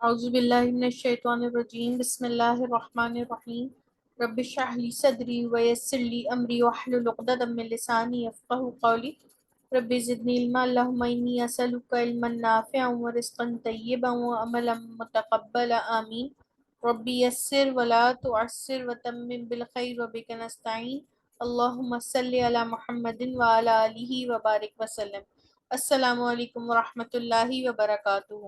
اعوذ باللہ من الشیطان الرجیم بسم اللہ الرحمن الرحیم رب اشرح لی صدری ویسر لی امری واحلل عقدۃ من لسانی یفقہوا قولی رب زدنی علما اللہم انی اسألک علما نافعا ورزقا طیبا وعملا متقبلا آمین رب یسر ولا تعسر وتمم بالخیر وبک نستعین اللہم صلی علی محمد وعلی آلہ وبارک وسلم۔ السلام علیکم ورحمۃ اللہ وبرکاتہ۔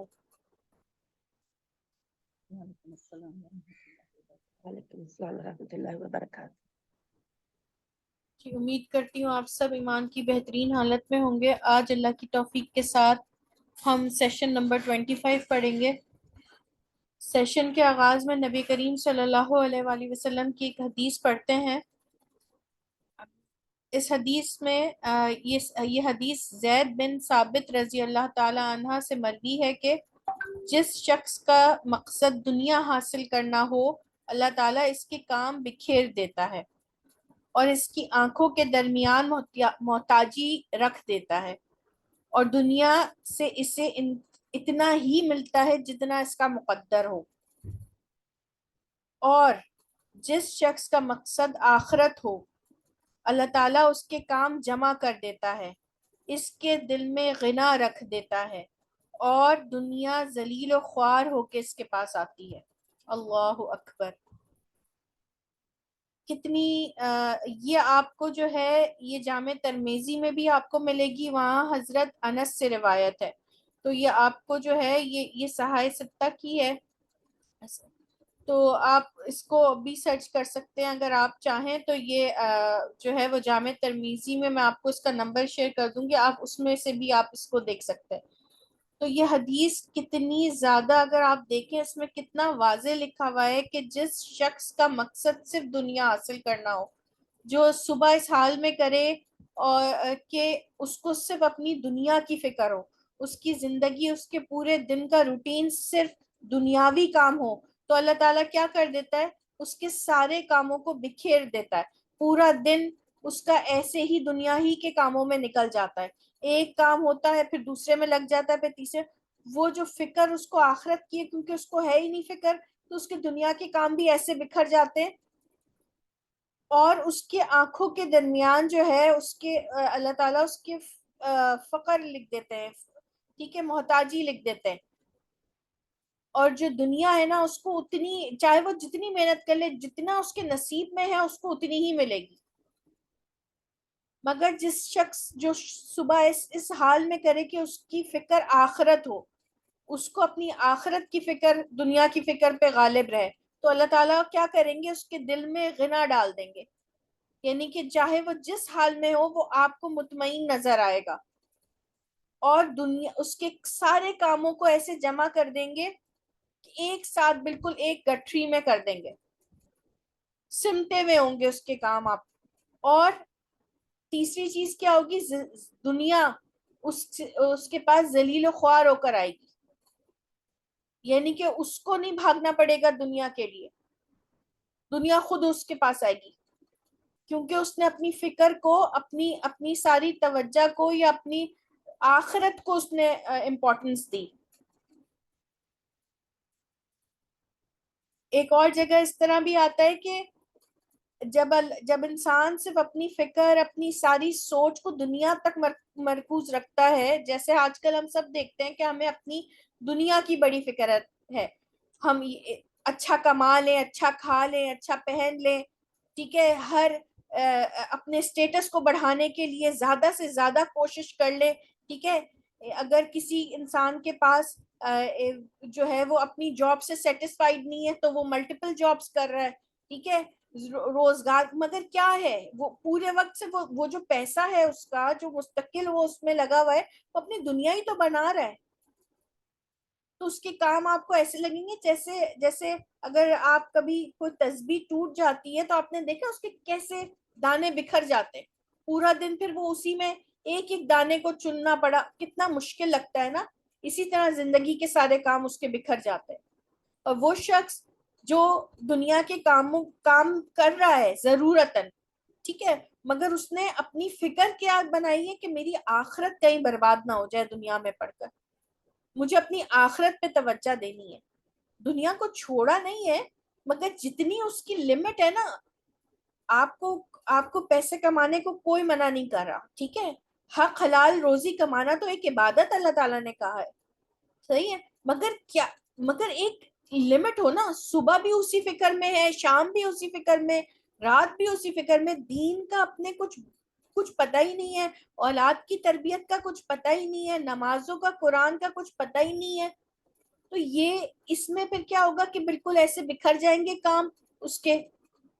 وعلیکم السلام وعلیکم السلام ورحمۃ اللہ وبرکاتہ۔ جی، امید کرتی ہوں آپ سب ایمان کی بہترین حالت میں ہوں گے۔ آج اللہ کی توفیق کے ساتھ ہم سیشن نمبر 25 پڑھیں گے۔ سیشن کے آغاز میں نبی کریم صلی اللہ علیہ وآلہ وسلم کی ایک حدیث پڑھتے ہیں۔ اس حدیث میں یہ حدیث زید بن ثابت رضی اللہ تعالی عنہ سے مروی ہے کہ جس شخص کا مقصد دنیا حاصل کرنا ہو، اللہ تعالیٰ اس کے کام بکھیر دیتا ہے اور اس کی آنکھوں کے درمیان محتاجی رکھ دیتا ہے، اور دنیا سے اسے اتنا ہی ملتا ہے جتنا اس کا مقدر ہو۔ اور جس شخص کا مقصد آخرت ہو، اللہ تعالیٰ اس کے کام جمع کر دیتا ہے، اس کے دل میں غنا رکھ دیتا ہے، اور دنیا ذلیل و خوار ہو کے اس کے پاس آتی ہے۔ اللہ اکبر۔ کتنی یہ آپ کو جو ہے یہ جامع ترمذی میں بھی آپ کو ملے گی، وہاں حضرت انس سے روایت ہے، تو یہ آپ کو جو ہے یہ صحائح ستہ کی ہے، تو آپ اس کو بھی سرچ کر سکتے ہیں اگر آپ چاہیں تو۔ یہ جو ہے وہ جامع ترمذی میں آپ کو اس کا نمبر شیئر کر دوں گی، آپ اس میں سے بھی آپ اس کو دیکھ سکتے ہیں۔ تو یہ حدیث کتنی زیادہ، اگر آپ دیکھیں اس میں کتنا واضح لکھا ہوا ہے کہ جس شخص کا مقصد صرف دنیا حاصل کرنا ہو، جو صبح اس حال میں کرے اور کہ اس کو صرف اپنی دنیا کی فکر ہو، اس کی زندگی، اس کے پورے دن کا روٹین صرف دنیاوی کام ہو، تو اللہ تعالیٰ کیا کر دیتا ہے، اس کے سارے کاموں کو بکھیر دیتا ہے۔ پورا دن اس کا ایسے ہی دنیا ہی کے کاموں میں نکل جاتا ہے، ایک کام ہوتا ہے پھر دوسرے میں لگ جاتا ہے، پھر تیسرے۔ وہ جو فکر اس کو آخرت کی ہے، کیونکہ اس کو ہے ہی نہیں فکر، تو اس کے دنیا کے کام بھی ایسے بکھر جاتے ہیں، اور اس کے آنکھوں کے درمیان جو ہے اس کے اللہ تعالیٰ اس کے فقر لکھ دیتے ہیں، ٹھیک ہے، محتاجی لکھ دیتے ہیں۔ اور جو دنیا ہے نا، اس کو اتنی، چاہے وہ جتنی محنت کر لے، جتنا اس کے نصیب میں ہے اس کو اتنی ہی ملے گی۔ مگر جس شخص جو صبح اس حال میں کرے کہ اس کی فکر آخرت ہو، اس کو اپنی آخرت کی فکر دنیا کی فکر پہ غالب رہے، تو اللہ تعالیٰ کیا کریں گے، اس کے دل میں غنا ڈال دیں گے، یعنی کہ چاہے وہ جس حال میں ہو وہ آپ کو مطمئن نظر آئے گا، اور دنیا اس کے سارے کاموں کو ایسے جمع کر دیں گے کہ ایک ساتھ بالکل ایک گٹھری میں کر دیں گے، سمٹے ہوئے ہوں گے اس کے کام آپ۔ اور تیسری چیز کیا ہوگی، دنیا اس کے پاس ذلیل و خوار ہو کر آئے گی، یعنی کہ اس کو نہیں بھاگنا پڑے گا دنیا کے لیے، دنیا خود اس کے پاس آئے گی، کیونکہ اس نے اپنی فکر کو، اپنی ساری توجہ کو یا اپنی آخرت کو اس نے امپورٹنس دی۔ ایک اور جگہ اس طرح بھی آتا ہے کہ جب انسان صرف اپنی فکر، اپنی ساری سوچ کو دنیا تک مرکوز رکھتا ہے، جیسے آج کل ہم سب دیکھتے ہیں کہ ہمیں اپنی دنیا کی بڑی فکر ہے، ہم اچھا کما لیں، اچھا کھا لیں، اچھا پہن لیں، ٹھیک ہے، ہر اپنے سٹیٹس کو بڑھانے کے لیے زیادہ سے زیادہ کوشش کر لیں، ٹھیک ہے۔ اگر کسی انسان کے پاس جو ہے وہ اپنی جاب سے سیٹسفائیڈ نہیں ہے تو وہ ملٹیپل جابس کر رہا ہے، ٹھیک ہے، روزگار، مگر کیا ہے، وہ پورے وقت سے وہ جو پیسہ ہے اس کا جو مستقل وہ اس میں لگا ہوا ہے، وہ اپنی دنیا ہی تو بنا رہا ہے، تو اس کے کام آپ کو ایسے لگیں گے جیسے اگر آپ کبھی کوئی تسبیح ٹوٹ جاتی ہے تو آپ نے دیکھا اس کے کیسے دانے بکھر جاتے ہیں، پورا دن پھر وہ اسی میں ایک ایک دانے کو چننا پڑا، کتنا مشکل لگتا ہے نا۔ اسی طرح زندگی کے سارے کام اس کے بکھر جاتے ہیں، اور وہ شخص جو دنیا کے کام کر رہا ہے ضرورتاً، ٹھیک ہے، مگر اس نے اپنی فکر کیا بنائی ہے کہ میری آخرت کہیں برباد نہ ہو جائے دنیا میں پڑھ کر، مجھے اپنی آخرت پہ توجہ دینی ہے، دنیا کو چھوڑا نہیں ہے، مگر جتنی اس کی لمٹ ہے نا، آپ کو پیسے کمانے کو کوئی منع نہیں کر رہا، ٹھیک ہے، حق حلال روزی کمانا تو ایک عبادت اللہ تعالیٰ نے کہا ہے، صحیح ہے، مگر ایک لمٹ ہو نا، صبح بھی اسی فکر میں ہے، شام بھی اسی فکر میں، رات بھی اسی فکر میں، دین کا اپنے کچھ پتہ ہی نہیں ہے، اولاد کی تربیت کا کچھ پتہ ہی نہیں ہے، نمازوں کا، قرآن کا کچھ پتہ ہی نہیں ہے، تو یہ اس میں پھر کیا ہوگا کہ بالکل ایسے بکھر جائیں گے کام اس کے،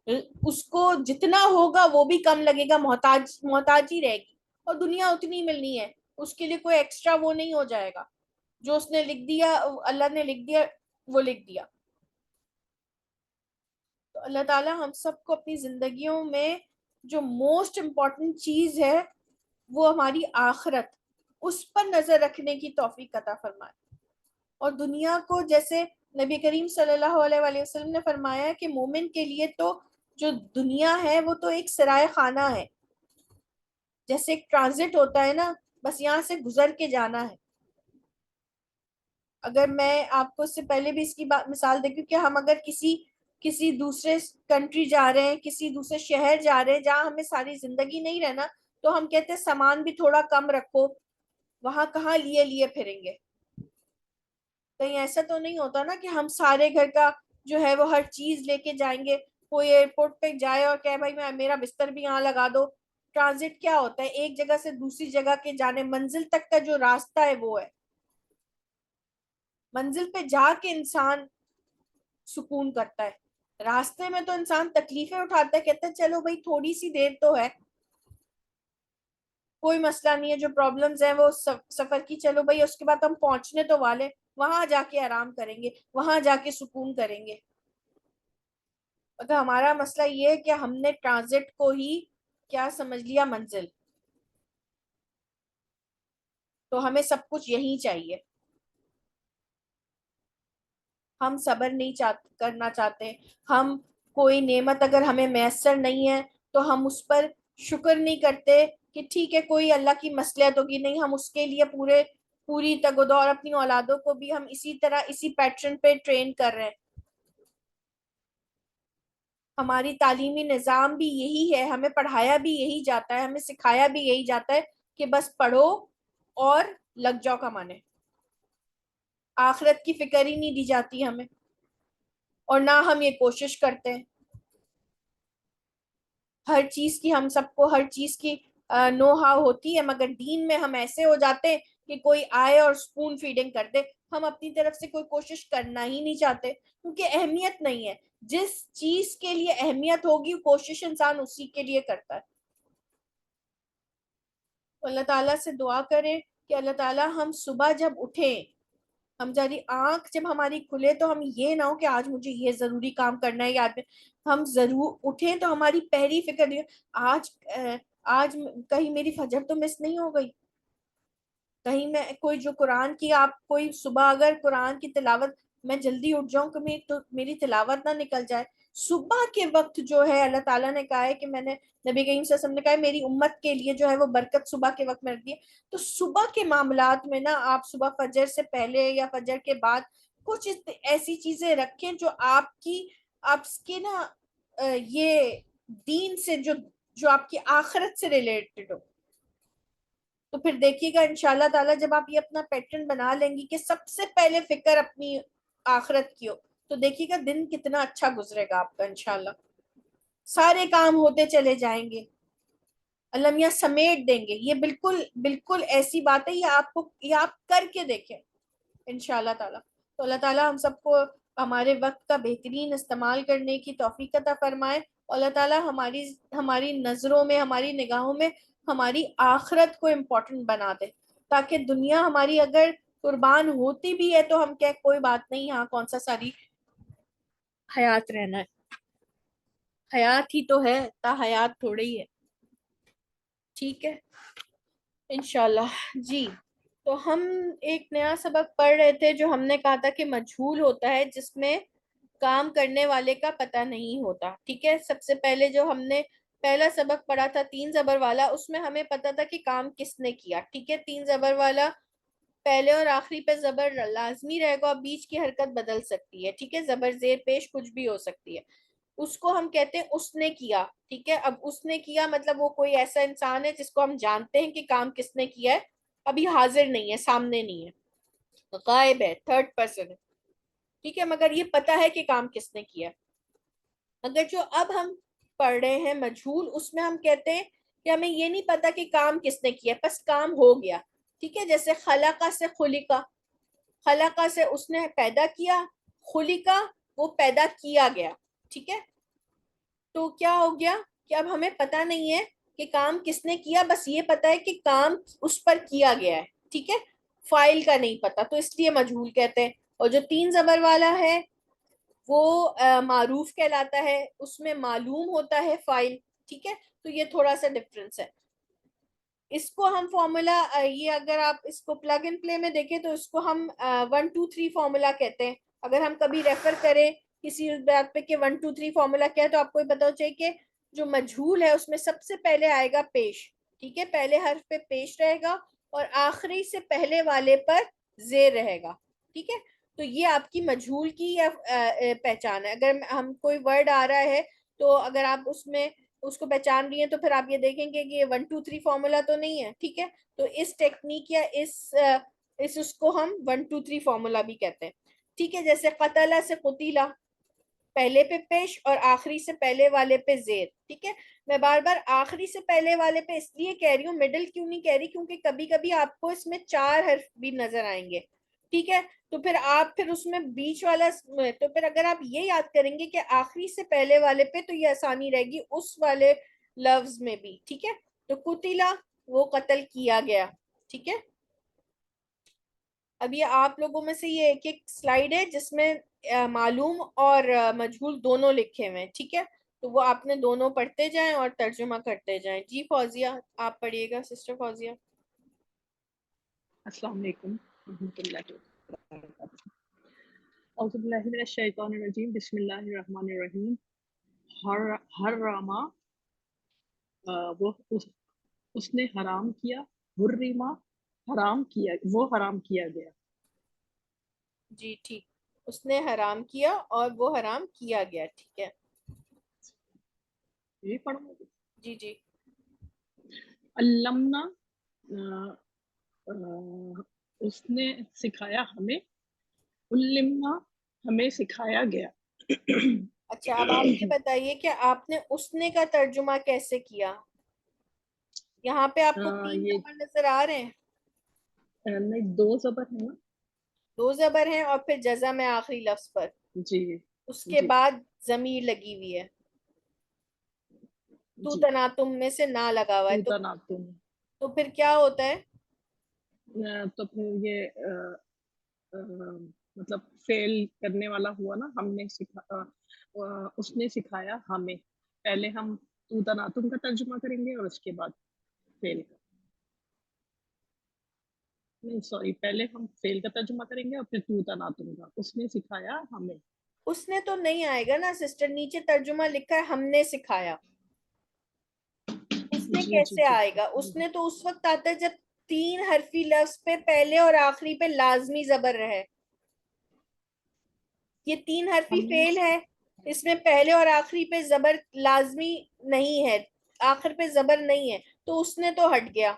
اس کو جتنا ہوگا وہ بھی کم لگے گا، محتاج ہی رہے گی، اور دنیا اتنی ملنی ہے، اس کے لیے کوئی ایکسٹرا وہ نہیں ہو جائے گا، جو اس نے لکھ دیا، اللہ نے لکھ دیا، وہ لکھ دیا۔ تو اللہ تعالی ہم سب کو اپنی زندگیوں میں جو موسٹ امپورٹنٹ چیز ہے وہ ہماری آخرت، اس پر نظر رکھنے کی توفیق عطا فرمائے، اور دنیا کو جیسے نبی کریم صلی اللہ علیہ وسلم نے فرمایا کہ مومن کے لیے تو جو دنیا ہے وہ تو ایک سرائے خانہ ہے، جیسے ایک ٹرانزٹ ہوتا ہے نا، بس یہاں سے گزر کے جانا ہے۔ اگر میں آپ کو اس سے پہلے بھی اس کی مثال دیکھوں کہ ہم اگر کسی دوسرے کنٹری جا رہے ہیں، کسی دوسرے شہر جا رہے ہیں جہاں ہمیں ساری زندگی نہیں رہنا، تو ہم کہتے ہیں سامان بھی تھوڑا کم رکھو، وہاں کہاں لیے پھریں گے، کہیں ایسا تو نہیں ہوتا نا کہ ہم سارے گھر کا جو ہے وہ ہر چیز لے کے جائیں گے، کوئی ایئرپورٹ پہ جائے اور کہ بھائی میرا بستر بھی یہاں لگا دو۔ ٹرانزٹ کیا ہوتا ہے؟ ایک جگہ سے دوسری جگہ کے جانے، منزل تک کا جو راستہ ہے وہ ہے، منزل پہ جا کے انسان سکون کرتا ہے، راستے میں تو انسان تکلیفیں اٹھاتا ہے، کہتا ہے چلو بھائی تھوڑی سی دیر تو ہے، کوئی مسئلہ نہیں ہے، جو پرابلمز ہیں وہ سفر کی، چلو بھائی اس کے بعد ہم پہنچنے تو والے، وہاں جا کے آرام کریں گے، وہاں جا کے سکون کریں گے۔ مگر ہمارا مسئلہ یہ ہے کہ ہم نے ٹرانزٹ کو ہی کیا سمجھ لیا؟ منزل، تو ہمیں سب کچھ یہی چاہیے، ہم صبر نہیں کرنا چاہتے، ہم کوئی نعمت اگر ہمیں میسر نہیں ہے تو ہم اس پر شکر نہیں کرتے کہ ٹھیک ہے کوئی اللہ کی مصلحت ہوگی، نہیں، ہم اس کے لیے پوری تگ و دو، اور اپنی اولادوں کو بھی ہم اسی طرح اسی پیٹرن پہ ٹرین کر رہے ہیں۔ ہماری تعلیمی نظام بھی یہی ہے، ہمیں پڑھایا بھی یہی جاتا ہے، ہمیں سکھایا بھی یہی جاتا ہے کہ بس پڑھو اور لگ جاؤ کمانے، آخرت کی فکر ہی نہیں دی جاتی ہمیں، اور نہ ہم یہ کوشش کرتے ہیں۔ ہر چیز کی ہم سب کو ہر چیز کی نو ہاؤ ہوتی ہے، مگر دین میں ہم ایسے ہو جاتے ہیں کہ کوئی آئے اور سپون فیڈنگ کر دے، ہم اپنی طرف سے کوئی کوشش کرنا ہی نہیں چاہتے، کیونکہ اہمیت نہیں ہے، جس چیز کے لیے اہمیت ہوگی کوشش انسان اسی کے لیے کرتا ہے۔ تو اللہ تعالیٰ سے دعا کریں کہ اللہ تعالیٰ ہم صبح جب اٹھیں، ہماری آنکھ جب ہماری کھلے تو ہم یہ نہ ہو کہ آج مجھے یہ ضروری کام کرنا ہے، یاد میں ہم ضرور اٹھیں تو ہماری پہلی فکر یہ آج آج کہیں میری فجر تو مس نہیں ہو گئی، کہیں میں کوئی جو قرآن کی آپ کوئی صبح اگر قرآن کی تلاوت میں جلدی اٹھ جاؤں کہ میری تلاوت نہ نکل جائے۔ صبح کے وقت جو ہے اللہ تعالیٰ نے کہا ہے کہ میں نے نبی کریم صلی اللہ علیہ وسلم نے کہا ہے میری امت کے لیے جو ہے وہ برکت صبح کے وقت میں رکھتی ہے، تو صبح کے معاملات میں نا آپ صبح فجر سے پہلے یا فجر کے بعد کچھ ایسی چیزیں رکھیں جو آپ کے نا یہ دین سے جو آپ کی آخرت سے ریلیٹڈ ہو، تو پھر دیکھیے گا انشاءاللہ تعالی جب آپ یہ اپنا پیٹرن بنا لیں گی کہ سب سے پہلے فکر اپنی آخرت کی ہو، تو دیکھیے گا دن کتنا اچھا گزرے گا آپ کا، انشاءاللہ سارے کام ہوتے چلے جائیں گے، اللہ میاں سمیٹ دیں گے، یہ بالکل ایسی بات ہے، یہ آپ کر کے دیکھیں انشاءاللہ تعالی۔ تو اللہ تعالی ہم سب کو ہمارے وقت کا بہترین استعمال کرنے کی توفیق عطا فرمائے، اور اللہ تعالی ہماری نظروں میں، ہماری نگاہوں میں ہماری آخرت کو امپورٹنٹ بنا دے، تاکہ دنیا ہماری اگر قربان ہوتی بھی ہے تو ہم کہیں کوئی بات نہیں، یہاں کون سا ساری حیات رہنا ہے، حیات ہی تو ہے، تا حیات تھوڑے ہی ہے، ٹھیک ہے انشاءاللہ جی۔ تو ہم ایک نیا سبق پڑھ رہے تھے جو ہم نے کہا تھا کہ مجہول ہوتا ہے، جس میں کام کرنے والے کا پتہ نہیں ہوتا، ٹھیک ہے۔ سب سے پہلے جو ہم نے پہلا سبق پڑھا تھا 3 زبر والا، اس میں ہمیں پتا تھا کہ کام کس نے کیا، ٹھیک ہے، 3 زبر والا پہلے اور آخری پہ زبر لازمی رہے گا اور بیچ کی حرکت بدل سکتی ہے، ٹھیک ہے، زبر زیر پیش کچھ بھی ہو سکتی ہے. اس کو ہم کہتے ہیں اس نے کیا. ٹھیک ہے، اب اس نے کیا مطلب وہ کوئی ایسا انسان ہے جس کو ہم جانتے ہیں کہ کام کس نے کیا ہے، ابھی حاضر نہیں ہے، سامنے نہیں ہے، غائب ہے، تھرڈ پرسن ہے. ٹھیک ہے، مگر یہ پتا ہے کہ کام کس نے کیا. اگر جو اب ہم پڑھ رہے ہیں مجہول، اس میں ہم کہتے ہیں کہ ہمیں یہ نہیں پتا کہ کام کس نے کیا، بس کام ہو گیا. ٹھیک ہے، جیسے خلقہ سے خلقہ، خلقہ سے اس نے پیدا کیا، خلقہ وہ پیدا کیا گیا. ٹھیک ہے، تو کیا ہو گیا کہ اب ہمیں پتا نہیں ہے کہ کام کس نے کیا، بس یہ پتا ہے کہ کام اس پر کیا گیا ہے. ٹھیک ہے، فائل کا نہیں پتا، تو اس لیے مجہول کہتے ہیں. اور جو 3 زبر والا ہے وہ معروف کہلاتا ہے، اس میں معلوم ہوتا ہے فائل. ٹھیک ہے، تو یہ تھوڑا سا ڈفرنس ہے. اس کو ہم فارمولا، یہ اگر آپ اس کو پلگ اینڈ پلے میں دیکھیں تو اس کو ہم 1 2 3 فارمولا کہتے ہیں. اگر ہم کبھی ریفر کریں کسی بات پہ کہ 1 2 3 فارمولا کیا ہے، تو آپ کو پتا چاہیے کہ جو مجہول ہے اس میں سب سے پہلے آئے گا پیش. ٹھیک ہے، پہلے حرف پہ پیش رہے گا اور آخری سے پہلے والے پر زیر رہے گا. ٹھیک ہے، تو یہ آپ کی مجہول کی یا پہچان ہے. اگر ہم کوئی ورڈ آ رہا ہے تو اگر آپ اس میں اس کو پہچان رہی ہیں تو پھر آپ یہ دیکھیں گے کہ یہ 1 2 3 فارمولا تو نہیں ہے. ٹھیک ہے، تو اس ٹیکنیک یا اس کو ہم 1 2 3 فارمولا بھی کہتے ہیں. ٹھیک ہے، جیسے قتلہ سے قتیلہ، پہلے پہ پیش اور آخری سے پہلے والے پہ زیر. ٹھیک ہے، میں بار بار آخری سے پہلے والے پہ اس لیے کہہ رہی ہوں، مڈل کیوں نہیں کہہ رہی، کیونکہ کبھی کبھی آپ کو اس میں 4 حرف بھی نظر آئیں گے. ٹھیک ہے، تو پھر آپ پھر اس میں بیچ والا، تو پھر اگر آپ یہ یاد کریں گے کہ آخری سے پہلے والے پہ، تو یہ آسانی رہے گی اس والے لفظ میں بھی. ٹھیک ہے، تو قتلہ وہ قتل کیا گیا. ٹھیک ہے، اب یہ آپ لوگوں میں سے یہ ایک ایک سلائیڈ ہے جس میں معلوم اور مجہول دونوں لکھے ہوئے ہیں. ٹھیک ہے، تو وہ آپ نے دونوں پڑھتے جائیں اور ترجمہ کرتے جائیں. جی فوزیہ آپ پڑھیے گا، سسٹر فوزیہ. السلام علیکم ورحمۃ اللہ وبرکاتہ. اعوذ باللہ من الشیطان الرجیم، بسم اللہ الرحمن الرحیم. حرما، وہ اس نے حرام کیا، حرما حرام کیا، وہ حرام کیا گیا. جی ٹھیک، اس نے حرام کیا اور وہ حرام کیا گیا. ٹھیک ہے، یہ پڑھو. جی جی. علمنا، اس نے سکھایا ہمیں، علمنا ہمیں سکھایا گیا. اچھا، اب آپ یہ بتائیے کہ آپ نے اس نے کا ترجمہ کیسے کیا؟ یہاں پہ آپ کو 3 یہ زبر نظر آ رہے ہیں؟ نہیں، 2 زبر ہے نا. 2 زبر ہیں اور پھر جزم ہے آخری لفظ پر، جی اس کے جی بعد ضمیر لگی ہوئی ہے، تو جی. تناتم میں سے نہ لگا ہوا ہے، تو تناتم، پھر کیا ہوتا ہے؟ تو پھر یہ مطلب فیل کرنے والا ہوا نا. ہم نے اس نے سکھایا ہمیں. پہلے ہم تو تناتم کا ترجمہ کریں گے اور اس کے بعد فیل کا. نہیں سوری، پہلے ہم فیل کا ترجمہ کریں گے اور پھر تو تناتم کا. اس نے سکھایا ہمیں. اس نے تو نہیں آئے گا نا سسٹر، نیچے ترجمہ لکھا ہے ہم نے سکھایا. اس نے جی جی کیسے جی آئے گا؟ اس نے تو اس وقت آتا ہے جب 3 حرفی لفظ پہ پہلے اور آخری پہ لازمی زبر رہے. یہ 3 حرفی ہم نے فعل ہے، اس میں پہلے اور آخری پہ زبر لازمی نہیں ہے، آخر پہ زبر نہیں ہے، تو اس نے تو ہٹ گیا.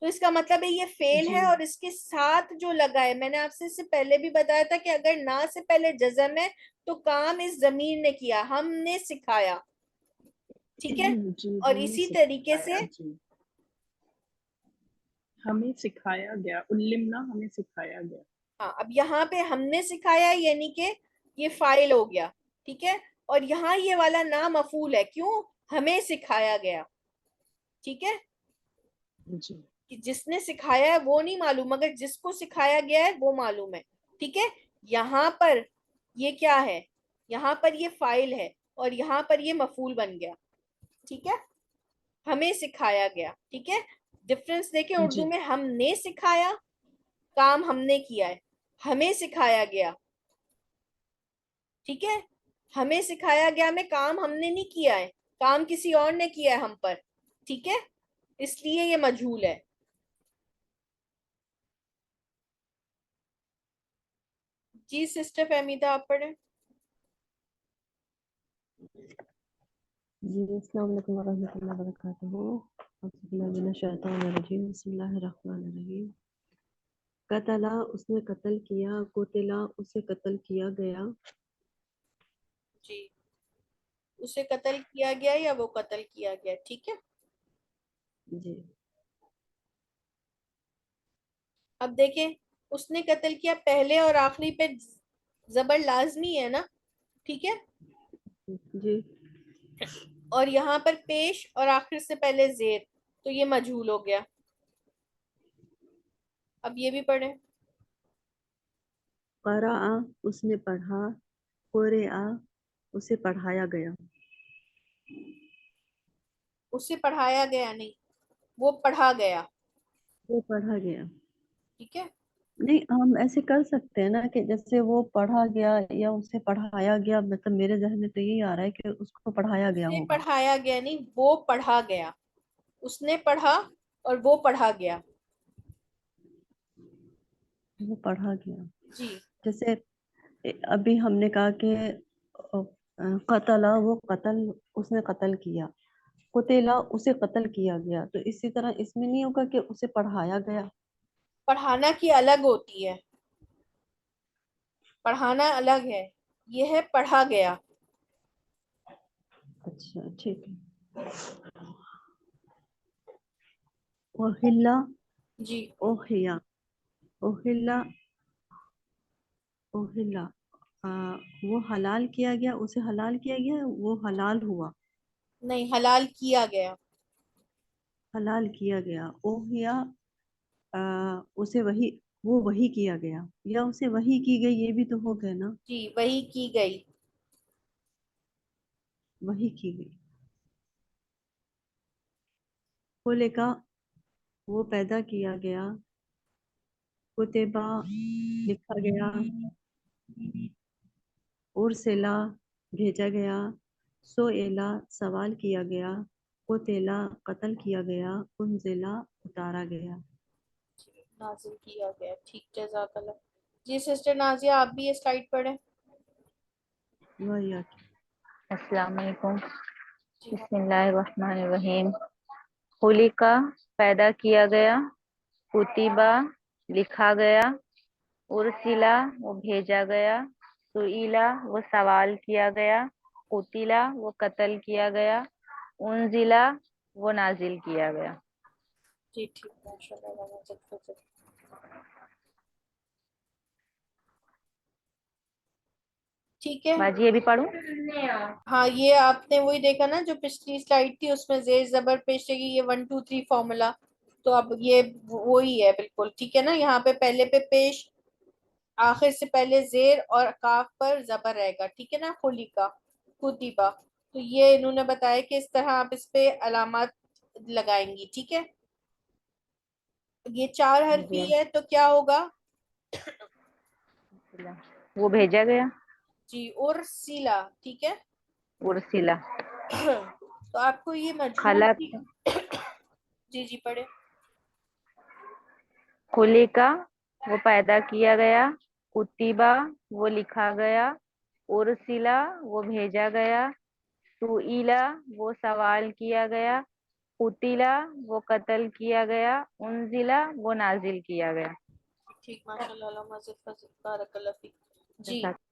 تو اس کا مطلب ہے یہ فعل جی ہے اور اس کے ساتھ جو لگا ہے. میں نے آپ سے اس سے پہلے بھی بتایا تھا کہ اگر نہ سے پہلے جزم ہے تو کام اس ضمیر نے کیا، ہم نے سکھایا. ٹھیک ہے، جی اور ہم نے اسی طریقے سے سکھایا. جی ہمیں سکھایا گیا، علمنا ہمیں سکھایا گیا. ہاں، اب یہاں پہ ہم نے سکھایا یعنی کہ یہ فاعل ہو گیا. ٹھیک ہے، اور یہاں یہ والا نام مفعول ہے، کیوں؟ ہمیں سکھایا گیا. ٹھیک ہے، جی کہ جس نے سکھایا ہے وہ نہیں معلوم، مگر جس کو سکھایا گیا ہے وہ معلوم ہے. ٹھیک ہے، یہاں پر یہ کیا ہے؟ یہاں پر یہ فاعل ہے اور یہاں پر یہ مفعول بن گیا. ٹھیک ہے، ہمیں سکھایا گیا. ٹھیک ہے، ڈفرنس دیکھیں، اردو جی میں ہم نے سکھایا، کام ہم نے کیا ہے، ہمیں سکھایا گیا. ٹھیک ہے، ہمیں سکھایا گیا میں کام ہم نے نہیں کیا ہے، کام کسی اور نے کیا ہے ہم پر. ٹھیک ہے، اس لیے یہ مجہول ہے. جی سسٹر فہمیدہ آپ پڑھیں. جی السلام علیکم ورحمۃ اللہ وبرکاتہ. اعوذ باللہ من الشیطان الرجیم. بسم اللہ الرحمن الرحیم. قتلا اس نے قتل کیا، قتلا اسے قتل کیا گیا. جی اسے قتل کیا گیا یا وہ قتل کیا گیا. ٹھیک ہے. جی اب دیکھیں اس نے قتل کیا، پہلے اور آخری پہ زبر لازمی ہے نا. ٹھیک ہے. جی اور یہاں پر پیش اور آخر سے پہلے زیر، تو یہ مجہول ہو گیا. اب یہ بھی پڑھیں. قرأ اس نے پڑھا، قرأ اسے پڑھایا گیا. اسے پڑھایا گیا نہیں، وہ پڑھا گیا. وہ پڑھا گیا. ٹھیک ہے. نہیں ہم ایسے کر سکتے ہیں نا کہ جیسے وہ پڑھا گیا یا اسے پڑھایا گیا. مطلب میرے ذہن میں تو یہی آ رہا ہے کہ اس کو پڑھایا گیا اسے ہوگا. پڑھایا گیا نہیں، وہ پڑھا گیا. اس نے پڑھا اور وہ پڑھا گیا. وہ پڑھا گیا. جی جیسے ابھی ہم نے کہا کہ قتلا وہ قتل اس نے قتل کیا، قتلا اسے قتل کیا گیا. تو اسی طرح اس میں نہیں ہوگا کہ اسے پڑھایا گیا. پڑھانا کی الگ ہوتی ہے، پڑھانا الگ ہے، یہ ہے پڑھا گیا. اچھا ٹھیک ہے. اوہلا جی اوہیا اوہلا اوہلا وہ حلال کیا گیا، اسے حلال کیا گیا، وہ حلال ہوا. نہیں، حلال کیا گیا. حلال کیا گیا. اوہیا اسے وہی، وہ وہی کیا گیا یا اسے وہی کی گئی. یہ بھی تو ہو گیا نا. جی وہی کی گئی. وہی کی گئی. کھولے کا وہ پیدا کیا گیا، کتبہ لکھا گیا، ارسلا بھیجا گیا، سوئلا سوال کیا گیا، قتلا قتل کیا گیا، انزلا اتارا گیا. نازل کیا گیا. ٹھیک، جزاک اللہ. جی سسٹر نازیہ آپ بھی یہ سلائیڈ پڑھیں. وہی السلام علیکم. جی بسم اللہ الرحمن الرحیم. خلقہ پیدا کیا گیا، کتبہ لکھا گیا، ارسلا وہ بھیجا گیا، سئیلا وہ سوال کیا گیا، قتلا وہ قتل کیا گیا، انزلا وہ نازل کیا گیا. جی ٹھیک، ماشاء اللہ. ٹھیک ہے. باجی یہ بھی پڑھوں؟ ہاں یہ آپ نے وہی دیکھا نا جو پچھلی سلائیڈ تھی، اس میں زیر زبر پیش ہے یہ 1 2 3 فارمولا. تو اب یہ وہی ہے بالکل. ٹھیک ہے نا. یہاں پہ پہلے پہ پیش، آخر سے پہلے زیر اور کاف پر زبر رہے گا. ٹھیک ہے نا. خلیقہ کتبہ. تو یہ انہوں نے بتایا کہ اس طرح آپ اس پہ علامات لگائیں گی. ٹھیک ہے. یہ 4 حرفی جی ہے تو کیا ہوگا؟ وہ بھیجا گیا. جی ارسیلا. ٹھیک ہے. ارسلا. تو آپ کو یہ مجہول خلق کی جی جی پڑھے. خلقہ وہ پیدا کیا گیا، کتبہ وہ لکھا گیا، ارسلا وہ بھیجا گیا، سئیلا وہ سوال کیا گیا، قتلا وہ قتل کیا گیا، انزلا وہ نازل کیا گیا. ٹھیک، ماشاء اللہ. علامہ بارک اللہ فیک. جی جزاک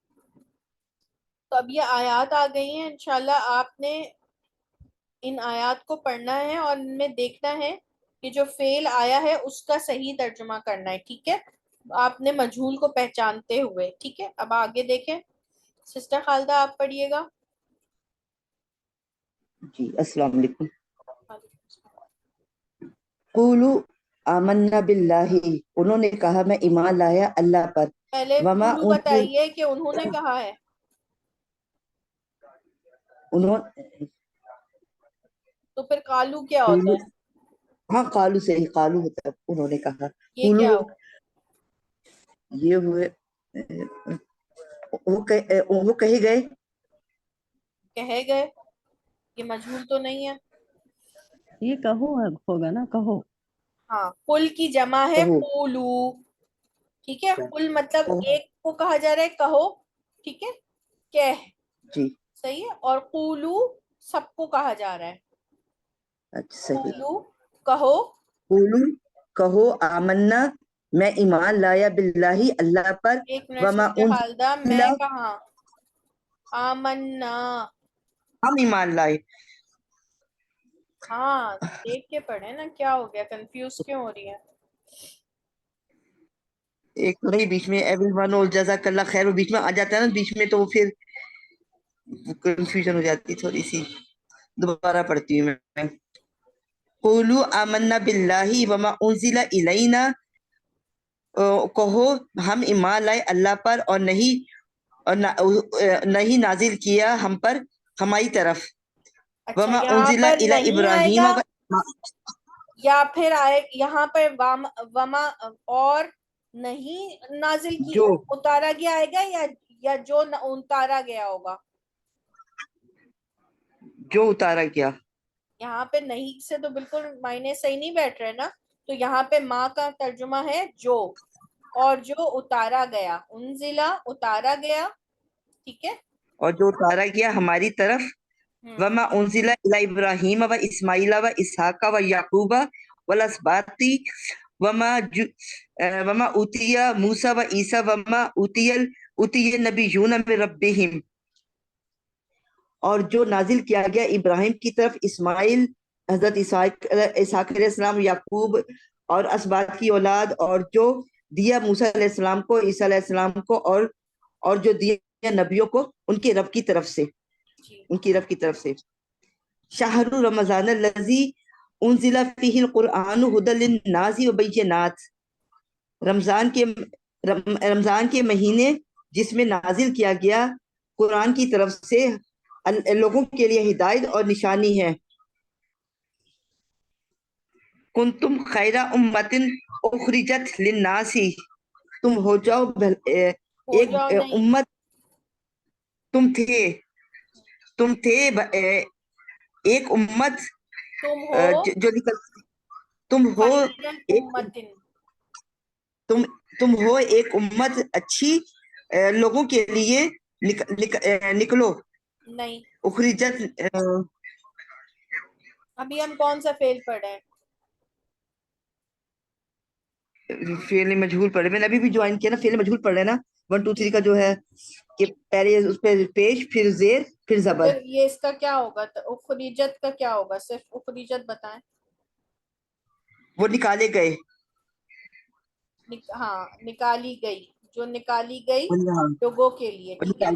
تو اب یہ آیات آ گئی ہیں. انشاءاللہ آپ نے ان آیات کو پڑھنا ہے اور ان میں دیکھنا ہے کہ جو فعل آیا ہے اس کا صحیح ترجمہ کرنا ہے. ٹھیک ہے. آپ نے مجہول کو پہچانتے ہوئے. ٹھیک ہے. اب آگے دیکھیں. سسٹر خالدہ آپ پڑھیے گا. جی السلام علیکم. قولوا آمنا باللہ انہوں نے کہا میں ایمان لایا اللہ پر. پہلے وما قولو انزل بتائیے کہ انہوں نے کہا ہے. انہوں تو پھر قالو کیا ہوتا قولو ہے؟ ہاں قالو سے ہی قالو ہوتا ہے. انہوں نے کہا یہ قولو کیا ہو؟ یہ ہوئے وہ کہے گئے. کہے گئے. یہ مجہول تو نہیں ہے. یہ کہو ہوگا نا، کہو. ہاں قل کی جمع ہے کہو قولو. ٹھیک ہے. قل مطلب قل. ایک کو کہا جا رہا ہے کہو, ٹھیک ہے, کہہ, جی صحیح ہے. اور قولو سب کو کہا جا رہا ہے. اچھا صحیح. قولو کہو, قولو کہو, آمنا میں ایمان لایا, باللہ اللہ پر, ایک منٹ وما صورت دا, انزل میں کہاں, آمنا, ہم ایمان لائے. ہاں دیکھ کے پڑھے نا, کیا ہو گیا, کنفیوز کیوں ہو رہی ہے؟ ایک نہیں بیچ میں ایوری ون اور جزاک اللہ خیر وہ بیچ میں آ جاتا ہے نا بیچ میں, تو وہ پھر کنفیوژن ہو جاتی ہے تھوڑی سی. دوبارہ پڑھتی ہوں میں. قولوا آمنا باللہ وما انزل الینا, کہو ہم ایمان لائے اللہ پر اور نہیں نازل کیا ہم پر ہماری طرف, اچھا وما یہاں انزل پر الی نہیں آئے ابراہیم, گا یا پھر آئے یہاں پر وما اور نہیں نازل جو کیا اتارا گیا آئے گا, یا جو اتارا گیا ہوگا؟ جو اتارا گیا. یہاں پہ نہیں سے تو بالکل معنی صحیح نہیں بیٹھ رہے نا. تو یہاں پہ ماں کا ترجمہ ہے جو, اور جو اتارا گیا, انزلہ اتارا گیا, ٹھیک ہے. اور جو اتارا گیا ہماری طرف, وما انزل الی ابراہیم و اسماعیل و اسحاق و یعقوب والاسباط وما اوتی موسیٰ و عیسیٰ وما اوتی النبیون من ربہم, اور جو نازل کیا گیا ابراہیم کی طرف, اسماعیل حضرت اسحاق علیہ السلام, یعقوب اور اسباط کی اولاد, اور جو دیا موسیٰ علیہ السلام کو, عیسیٰ علیہ السلام کو, اور جو دیا نبیوں کو ان کے رب کی طرف سے, ان کی رب کی طرف سے. شہر رمضان الذی انزل فیہ القرآن ھدی للناس وبینات, رمضان کے مہینے جس میں نازل کیا گیا قرآن کی طرف سے لوگوں کے لیے ہدایت اور نشانی ہے. کنتم خیر امت اخرجت للناس, تم ہو جاؤ ہو ایک جاؤ نہیں, امت, تم تھے ایک امت تم ہو جو نکل, تم ہو خیر ایک, امتن, تم ہو ایک امت اچھی لوگوں کے لیے نکلو. نہیں اخرجت, ابھی ہم کون سا فعل پڑھ رہے ہیں؟ فعل مجہول پڑھ رہے, میں نے ابھی بھی جوائن کیا نا, فعل مجہول پڑھ رہے نا 1 2 3 کا جو ہے کہ پہلے اس پہ پیش, پھر زیر, پھر زبر. پھر یہ اس کا کیا ہوگا, اخریجت کا کیا ہوگا؟ صرف اخریجت بتائیں. وہ نکالے گئے, ہاں نکالی گئی, جو نکالی گئی وہ لوگوں کے لیے, ٹھیک ہے.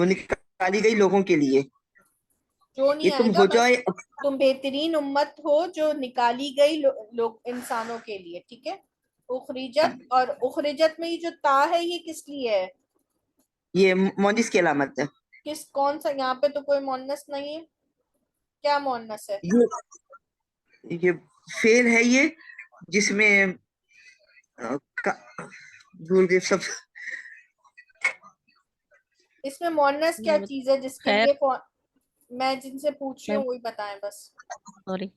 نکالی گئی لوگوں کے لیے. جو یہ نہیں آئے تم گا, ہو بس جائے, تم بہترین امت ہو جو نکالی گئی لوگ انسانوں کے لیے, ٹھیک ہے. اخریجت, اور اخریجت میں یہ جو تا ہے یہ کس لیے ہے؟ یہ مونس کی علامت ہے. کون سا, یہاں پہ تو کوئی مونس نہیں ہے, کیا مونس ہے؟ یہ فعل ہے یہ جس میں بھول گئے سب. اس میں مونس کیا چیز ہے جس کے خیر لیے میں جن سے پوچھ رہی ہوں وہی بتائیں بس. سوری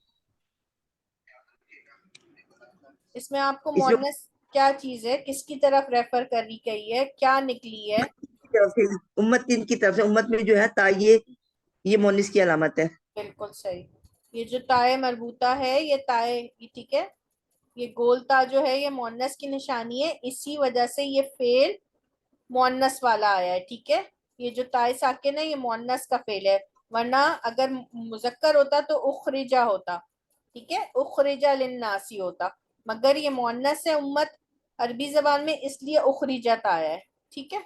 اس میں آپ کو اس میں مونس کیا چیز ہے, کس کی طرف ریفر کری گئی ہے, کیا نکلی ہے؟ امت کی طرف سے, امت میں جو ہے تا, یہ مونس کی علامت ہے. بالکل صحیح. یہ جو تائے مربوطہ ہے, یہ تائے, ٹھیک ہے, یہ گول تا جو ہے یہ مونس کی نشانی ہے, اسی وجہ سے یہ فعل مونس والا آیا ہے, ٹھیک ہے. یہ جو تائے ساکن ہے یہ مونس کا فعل ہے, ورنہ اگر مذکر ہوتا تو اخرجا ہوتا, ٹھیک ہے, اخرجا للناسی ہوتا, مگر یہ مونس ہے امت عربی زبان میں, اس لیے اخرجت آیا ہے, ٹھیک ہے.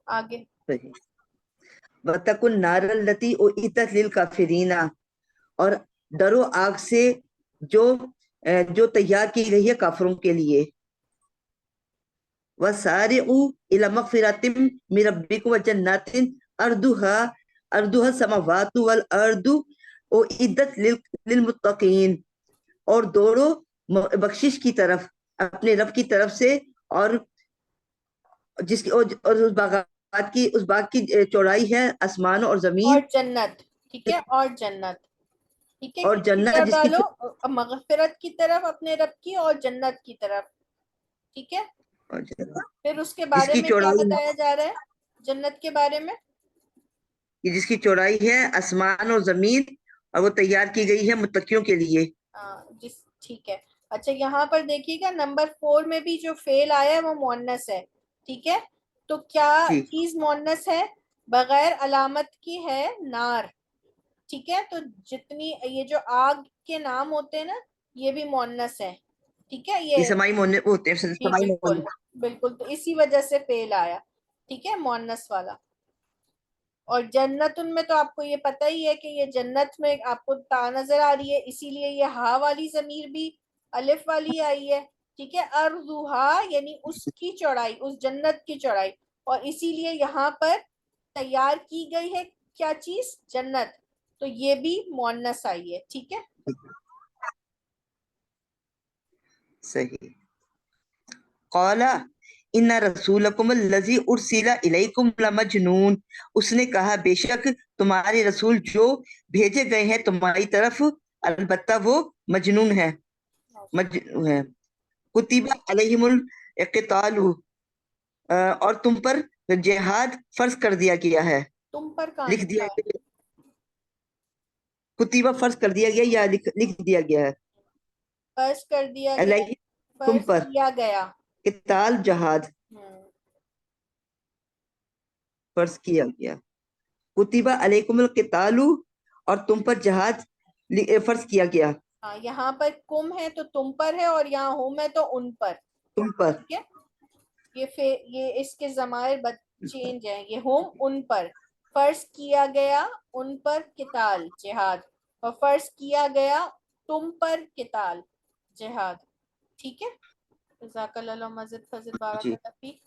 آگے وَاتَّقُوا النَّارَ الَّتِي أُعِدَّتْ لِلْكَافِرِينَ, اور ڈرو آگ سے جو تیار کی گئی ہے کافروں کے لیے. وَسَارِعُوا إِلَى مَغْفِرَةٍ مِّن رَبِّكُمْ وَجَنَّاتٍ أَرْضُهَا السَّمَاوَاتُ وَالْأَرْضُ أُعِدَّتْ لِلْمُتَّقِينَ, اور دوڑو بخشش کی طرف اپنے رب کی طرف سے, اور جس کی اور اس باغ کی چوڑائی ہے آسمان اور زمین, اور جنت, ٹھیک ہے, اور جنت, ٹھیک ہے, اور کس کی جنت طرف جس کی ڈالو؟ مغفرت کی طرف اپنے رب کی, اور جنت کی طرف, ٹھیک ہے. اور پھر اس کے جس بارے کی میں کیا چوڑائی بتایا جا رہا ہے جنت کے بارے میں؟ جس کی چوڑائی ہے آسمان اور زمین، اور وہ تیار کی گئی ہے متقیوں کے لیے. ٹھیک ہے. اچھا یہاں پر دیکھیے گا نمبر 4 میں بھی جو فعل آیا ہے وہ مؤنث ہے. ٹھیک ہے، تو کیا جی چیز مؤنث ہے؟ بغیر علامت کی ہے نار. ٹھیک ہے، تو جتنی یہ جو آگ کے نام ہوتے ہیں نا یہ بھی مؤنث ہے. ٹھیک ہے، یہ یہ سمائی وہ ہوتے ہیں جی سمائی بالکل بالکل، تو اسی وجہ سے فعل آیا. ٹھیک ہے، مؤنث والا. اور جنت ان میں تو آپ کو یہ پتہ ہی ہے کہ یہ جنت میں آپ کو تا نظر آ رہی ہے، اسی لیے یہ ہا والی ضمیر بھی الف والی آئی ہے. ٹھیک ہے، ارضھا یعنی اس کی چوڑائی، اس جنت کی چوڑائی، اور اسی لیے یہاں پر تیار کی گئی ہے کیا چیز؟ جنت. تو یہ بھی مؤنث آئی ہے. ٹھیک ہے، صحیح. قال ان رسولکم الذی ارسل الیکم لمجنون، اس نے کہا بے شک تمہارے رسول جو بھیجے گئے ہیں تمہاری طرف البتہ وہ مجنون ہے. کتب علیہم القتال، اور تم پر جہاد فرض کر دیا گیا ہے. تم پر کہاں لکھ لکھا دیا ہے؟ گیا، کتبہ فرض کر دیا گیا یا لکھ دیا گیا ہے. فرض کر دیا گیا، علیہ تم فرض پر کیا گیا. قتال جہاد فرض کیا گیا. کتبہ علیکم القتال، اور تم پر جہاد فرض کیا گیا. ہاں یہاں پر کم ہے تو تم پر ہے، اور یہاں ہم ہے تو ان پر. تم پر ٹھیک ہے، یہ اس کے ضمائر چینج ہیں. یہ ہم ان پر، فرض کیا گیا ان پر قتال جہاد، اور فرض کیا گیا تم پر قتال جہاد. ٹھیک ہے، جزاک اللہ مسجد فضل جی. بارک اللہ فیک.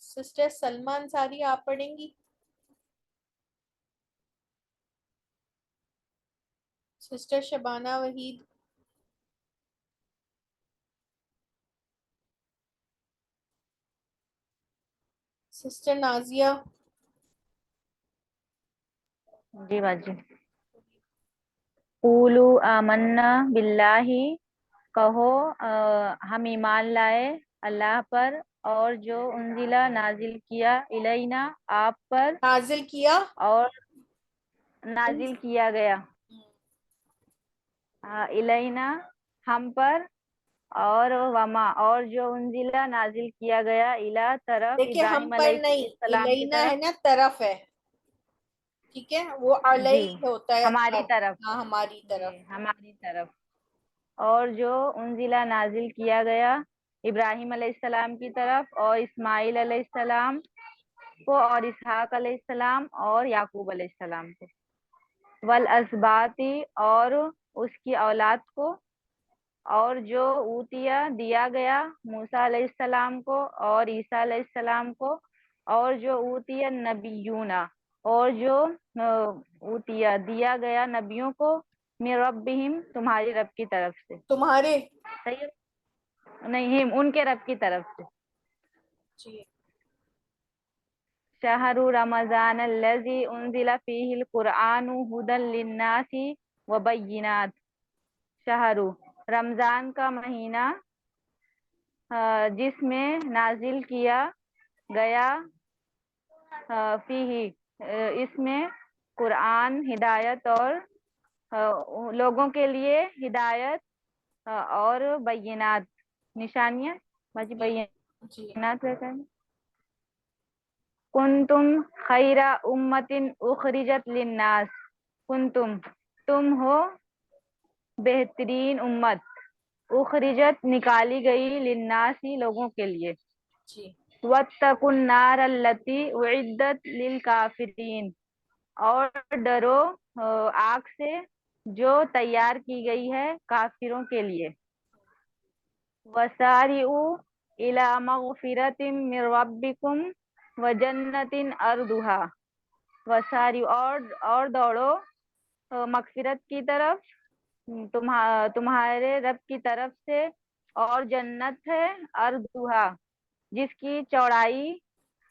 سسٹر سلمہ انصاری آپ پڑھیں گی؟ سسٹر شبانہ وحید؟ سسٹر نازیہ؟ جی باجی. قولوا آمنا باللہ، کہو ہم ایمان لائے اللہ پر، اور جو انزلہ نازل کیا الینا آپ پر، نازل کیا اور نازل کیا گیا الینا ہم پر، اور وما اور جو انزلہ نازل کیا گیا الا طرف دیکھیں ہم ابراہیم پر علیہ نہیں، السلام کی الینا ہے طرف. نا، طرف ہے. ٹھیک ہے، وہ جی علیہ ہوتا ہے. ہماری طرف. ہاں ہماری طرف. جی ہماری طرف. اور جو انزلہ نازل کیا گیا ابراہیم علیہ السلام کی طرف، اور اسماعیل علیہ السلام کو، اور اسحاق علیہ السلام اور یعقوب علیہ السلام کو، والاسباطی اور اس کی اولاد کو، اور جو اوتیا دیا گیا موسیٰ علیہ السلام کو اور عیسیٰ علیہ السلام کو، اور جو اوتیا نبیون، اور جو اوتیا دیا گیا نبیوں کو، من ربہم تمہاری رب کی طرف سے. تمہارے صحیح ہے؟ نہیں، ان کے رب کی طرف سے. جی. شہر رمضان الذی انزل فیہ القرآن ھدی للناس وبینات، شہر رمضان کا مہینہ جس میں نازل کیا گیا فیہ اس میں قرآن، ہدایت اور لوگوں کے لیے ہدایت اور بینات نشانیاں. باجی جی بینات رہتا ہے. کنتم خیر امت اخرجت للناس، کنتم تم ہو بہترین امت، اخرجت نکالی گئی للناس لوگوں کے لیے، جی واتقوا النار التي اعدت للکافرین، اور ڈرو آگ سے جو تیار کی گئی ہے کافروں کے لیے. وسارعوا الى مغفرۃ من ربکم وجنت ارضها، وسارعوا اور دوڑو مغفرت کی طرف تمہارے رب کی طرف سے، اور جنت ہے ارضھا، جس کی چوڑائی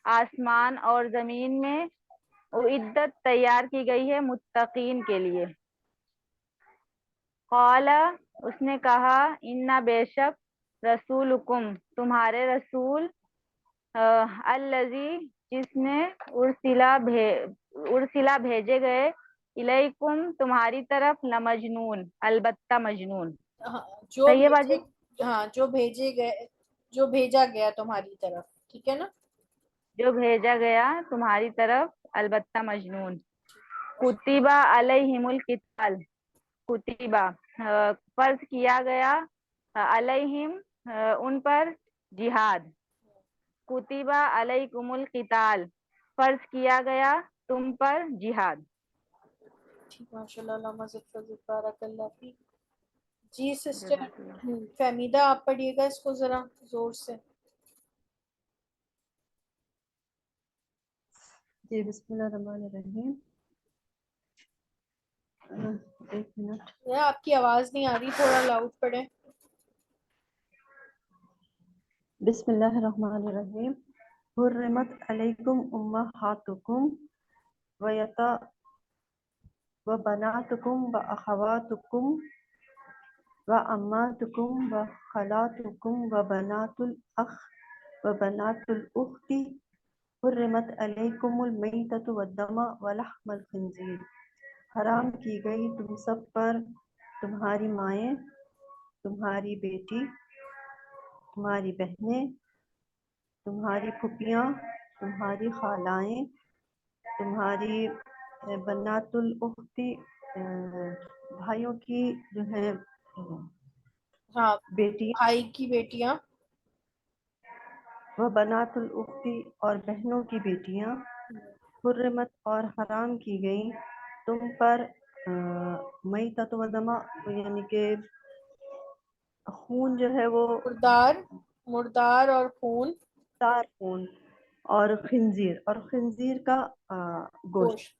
آسمان اور زمین میں عدت تیار کی گئی ہے متقین کے لیے۔ قال، اس نے کہا، انا بے شک رسولکم تمہارے رسول، الذی جس نے ارسلا بھیجے گئے، الیکم تمہاری طرف، لمجنون البتہ مجنون۔ ہاں، جو صحیح ہے بھیجے، باجی؟ ہاں جو بھیجے گئے، جو بھیجا گیا تمہاری طرف، ٹھیک ہے نا؟ جو بھیجا گیا تمہاری طرف البتہ مجنون۔ کتبہ علیہم القتال، کتبہ فرض کیا گیا، علیہم ان پر جہاد، کتبہ علیکم القتال فرض کیا گیا تم پر جہاد۔ ٹھیک، ماشاء اللہ، علامہ ظفر، بارک اللہ فیک۔ جی سسٹر فہمیدہ، آپ پڑھیے گا اس کو ذرا زور سے۔ جی بسم اللہ الرحمن الرحیم۔ ایک منٹ، آپ کی آواز نہیں آ رہی، تھوڑا لاؤڈ پڑھیں۔ بسم اللہ الرحمن الرحیم۔ حرمت علیکم امہاتکم وبناتکم واخواتکم وعماتکم وخالاتکم وبنات الاخ وبنات الاخت، حرمت علیکم المیتۃ والدم ولحم الخنزیر، حرام کی گئی تم سب پر تمہاری مائیں، تمہاری بیٹی، تمہاری بہنیں، تمہاری پھوپھیاں، تمہاری خالائیں، تمہاری بنات الاختی بھائیوں کی جو ہے ہاں، بیٹی، بھائی کی بیٹیاں، وہ بنات الاختی اور بہنوں کی بیٹیاں، حرمت اور حرام کی گئی تم پر میتۃ و دم، یعنی کہ خون جو ہے وہ مردار اور خون، تار خون، اور خنزیر، اور خنزیر کا گوشت۔ گوشت۔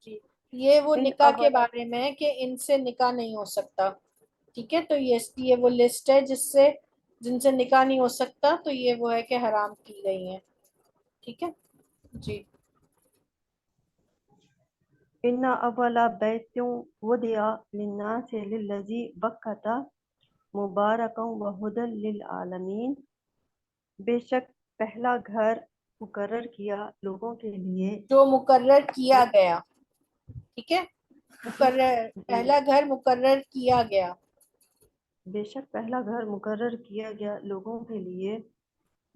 جی، یہ وہ ان نکاح کے اولا بارے میں ہے کہ ان سے نکاح نہیں ہو سکتا، ٹھیک ہے؟ تو یہ وہ لسٹ ہے جن سے نکاح نہیں ہو سکتا، تو یہ وہ ہے کہ حرام کی گئی ہیں، ٹھیک ہے جی۔ ان اولا بیت وضع للناس للذی بکۃ مبارکا وہدی للعالمین، بے شک پہلا گھر مقرر کیا لوگوں کے لیے، جو مقرر کیا گیا، ٹھیک ہے، مقرر، جی پہلا گھر مقرر کیا گیا، بے شک پہلا گھر مقرر کیا گیا لوگوں کے لیے،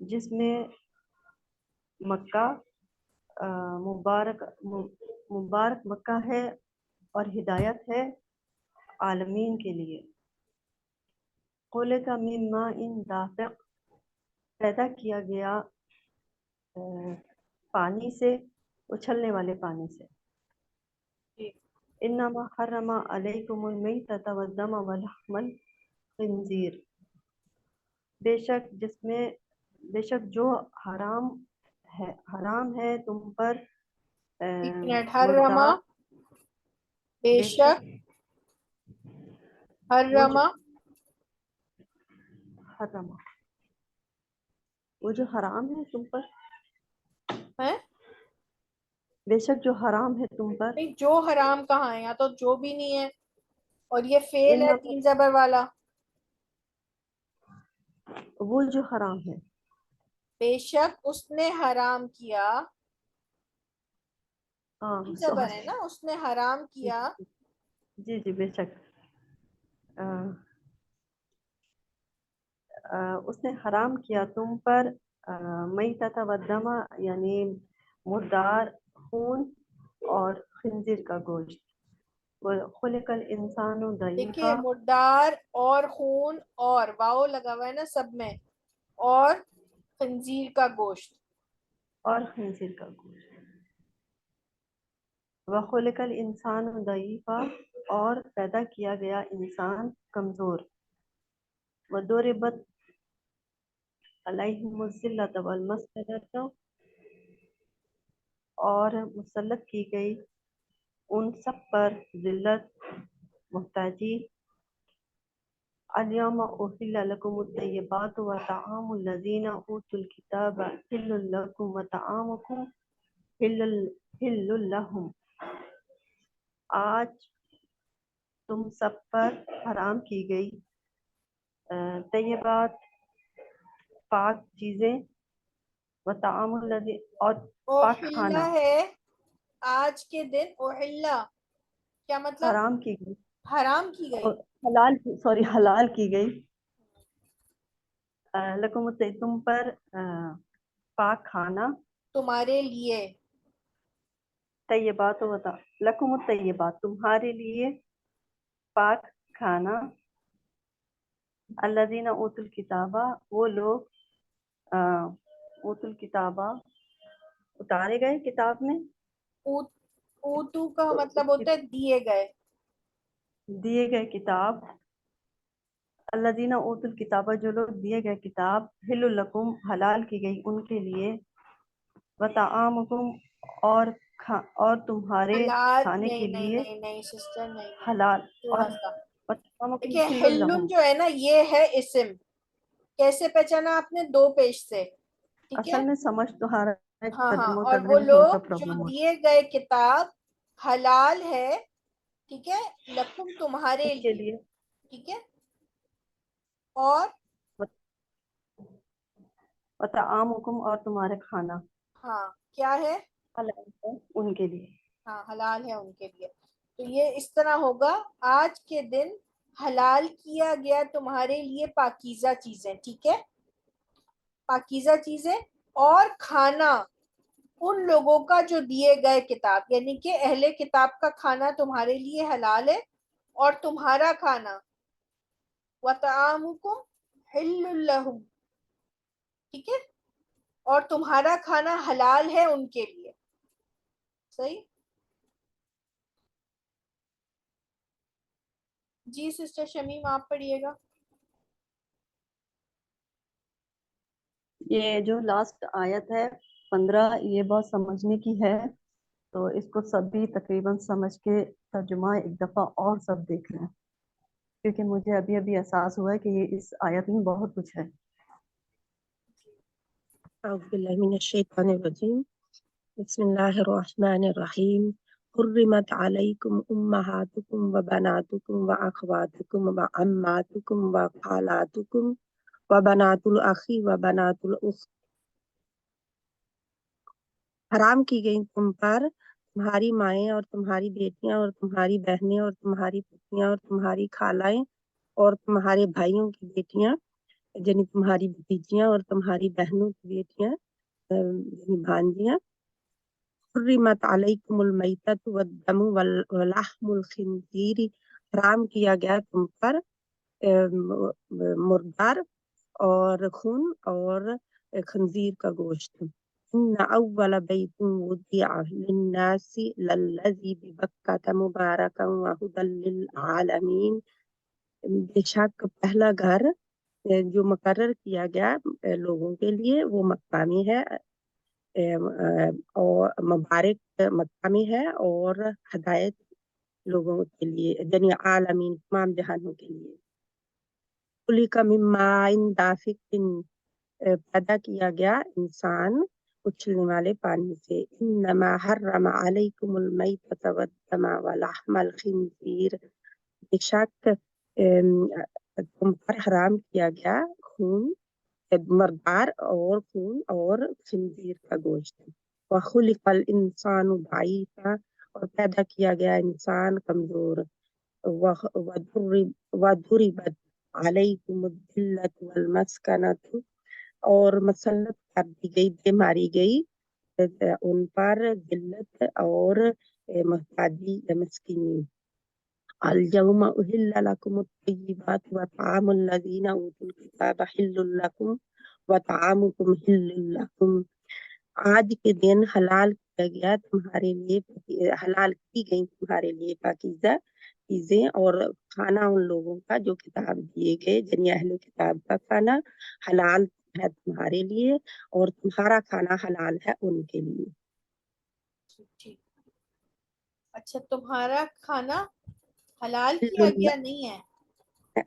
جس میں مکہ مبارک مکہ ہے، اور ہدایت ہے عالمین کے لیے۔ خلق من ماء دافق، پیدا کیا گیا پانی سے، اچھلنے والے پانی سے۔ جی، انما حرم علیکم المیتۃ والدم ولحم الخنزیر، بے شک جو حرام ہے تم پر ایک منٹ، حرما، مردار، بے بے شک، شک وہ جو حرما، حرم، وہ جو حرام ہے تم پر، ہے بے شک جو حرام ہے تم پر، نہیں، جو حرام کہاں ہے؟ یا تو جو بھی نہیں ہے، اور یہ فعل ہے انما تین زبر والا، وہ جو حرام ہے، بے شک اس نے حرام کیا، ہاں تین زبر ہے سوری، نا، اس نے حرام کیا، جی جی بے شک اس نے حرام کیا تم پر میتۃ والدم، یعنی مردار خون اور خنزیر کا گوشت، خلق الانسان دیکھیے ضعیفا، مردار اور خون اور واؤ لگا ہوا ہے نا سب میں، اور خنزیر کا گوشت، اور خنزیر کا گوشت، وخلق الانسان ضعیفا، اور پیدا کیا گیا انسان کمزور، وضربت علیہم الذلۃ والمسکنۃ، اور مسلط کی گئی ان سب پر ذلت، محتاجی، اليوم أحل لكم الطيبات وطعام الذين أوتوا الكتاب حل لكم وطعامكم حل لهم. آج تم سب پر حرام کی گئی طیبات پاک چیزیں وطعام الذین اور پاک اوحلا کھانا ہے آج کے دن، اوحلا کیا مطلب؟ حرام کی گئی حرام کی گئی. حلال کی گئی لکم تم پر پاک کھانا تمہارے لیے. طیبات لکم الطیبات تمہارے لیے پاک کھانا الذین اوتوا الکتابہ وہ لوگ اوتوا الکتابہ اتارے گئے کتاب میں اوتو کا تو مطلب ہوتا ہے دیے گئے. دیے گئے کتاب الذین اوتوا الکتابہ جو لوگ دیے گئے کتاب حل لکم حلال کی گئی ان کے لیے وطعامکم اور تمہارے حلال کھانے کے نہیں نہیں لیے نہیں نہیں سسٹر نہیں، حلال اور تھوڑا سا وطعامکم دیکھیں. حل حلن لہم جو ہے نا یہ ہے اسم. کیسے پہچانا آپ نے؟ دو پیش سے. ٹھیک ہے. اصل میں سمجھ تو ہر ہاں ہاں. ترجمہ اور کرنے وہ میں تھوڑا سا لوگ جو پرابلم ہوتا دیے گئے کتاب حلال ہے، ٹھیک ہے، لکم تمہارے ہے اس کے لیے، لیے ٹھیک ہے. اور وطعامکم اور تمہارے کھانا ہاں کیا ہے؟ حلال ہے ان کے لیے ہاں حلال ہے ان کے لیے. تو یہ اس طرح ہوگا آج کے دن حلال کیا گیا تمہارے لیے پاکیزہ چیزیں. ٹھیک ہے، پاکیزہ چیزیں اور کھانا ان لوگوں کا جو دیے گئے کتاب، یعنی کہ اہل کتاب کا کھانا تمہارے لیے حلال ہے اور تمہارا کھانا وَطَعَامُكُمْ حِلٌّ لَهُمْ، ٹھیک ہے، اور تمہارا کھانا حلال ہے ان کے لیے. صحیح. جی سسٹر شمیم آپ پڑھیے گا. یہ جو لاسٹ آیت ہے 15 یہ بہت سمجھنے کی ہے تو اس کو سب بھی تقریباً سمجھ کے ترجمہ ایک دفعہ اور سب دیکھ لیں کیونکہ مجھے ابھی احساس ہوا ہے کہ یہ اس آیت میں بہت کچھ ہے. اعوذ باللہ من الشیطان الرجیم بسم اللہ الرحمن الرحیم حرمت علیکم امہاتکم و بناتکم و اخواتکم و عماتکم و خالاتکم و بنات الاخی و بنات الاخت حرام کی گئی تم پر تمہاری مائیں اور تمہاری بیٹیاں اور تمہاری بہنیں اور تمہاری پتنیاں اور تمہاری خالائیں اور تمہارے بھائیوں کی بیٹیاں یعنی تمہاری بھتیجیاں اور تمہاری بہنوں کی بیٹیاں یعنی بھانجیاں. حرمت علیکم المیتۃ والدم ولحم الخنزیر حرام کیا گیا تم پر مردار اور خون اور خنزیر کا گوشت. ان اول بیت وضع للناس للذی ببکۃ مبارکا وہدی للعالمین بے شک پہلا گھر جو مقرر کیا گیا لوگوں کے لیے وہ مکہ میں ہے اور مبارک مکہ میں ہے اور ہدایت لوگوں کے لیے یعنی عالمین تمام جہانوں کے لیے. خلق من ماء دافق پیدا کیا گیا انسان اچھلنے والے پانی سے. انما حرم علیکم المیتۃ والدم ولحم الخنزیر بے شک تم پر حرام کیا گیا خون مردار اور خون اور خنزیر کا گوشت. وخلق الانسان ضعیفا اور پیدا کیا گیا انسان کمزور. وضربت علیکم الذلۃ والمسکنۃ اور مسلط کر دی گئی ماری گئی ان پر ذلت اور محتاجی مسکینی. اليوم أحل لكم الطيبات وطعام الذين أوتوا الكتاب حل لكم وطعامكم حل لكم آج کے دن حلال کیا گیا تمہارے لیے حلال کی گئی تمہارے لیے پاکیزہ چیزیں اور کھانا ان لوگوں کا جو کتاب دیے گئے یعنی اہل کتاب کا کھانا حلال ہے تمہارے لیے اور تمہارا کھانا حلال ہے ان کے لیے. ٹھیک. اچھا تمہارا کھانا حلال کیا گیا نہیں ہے.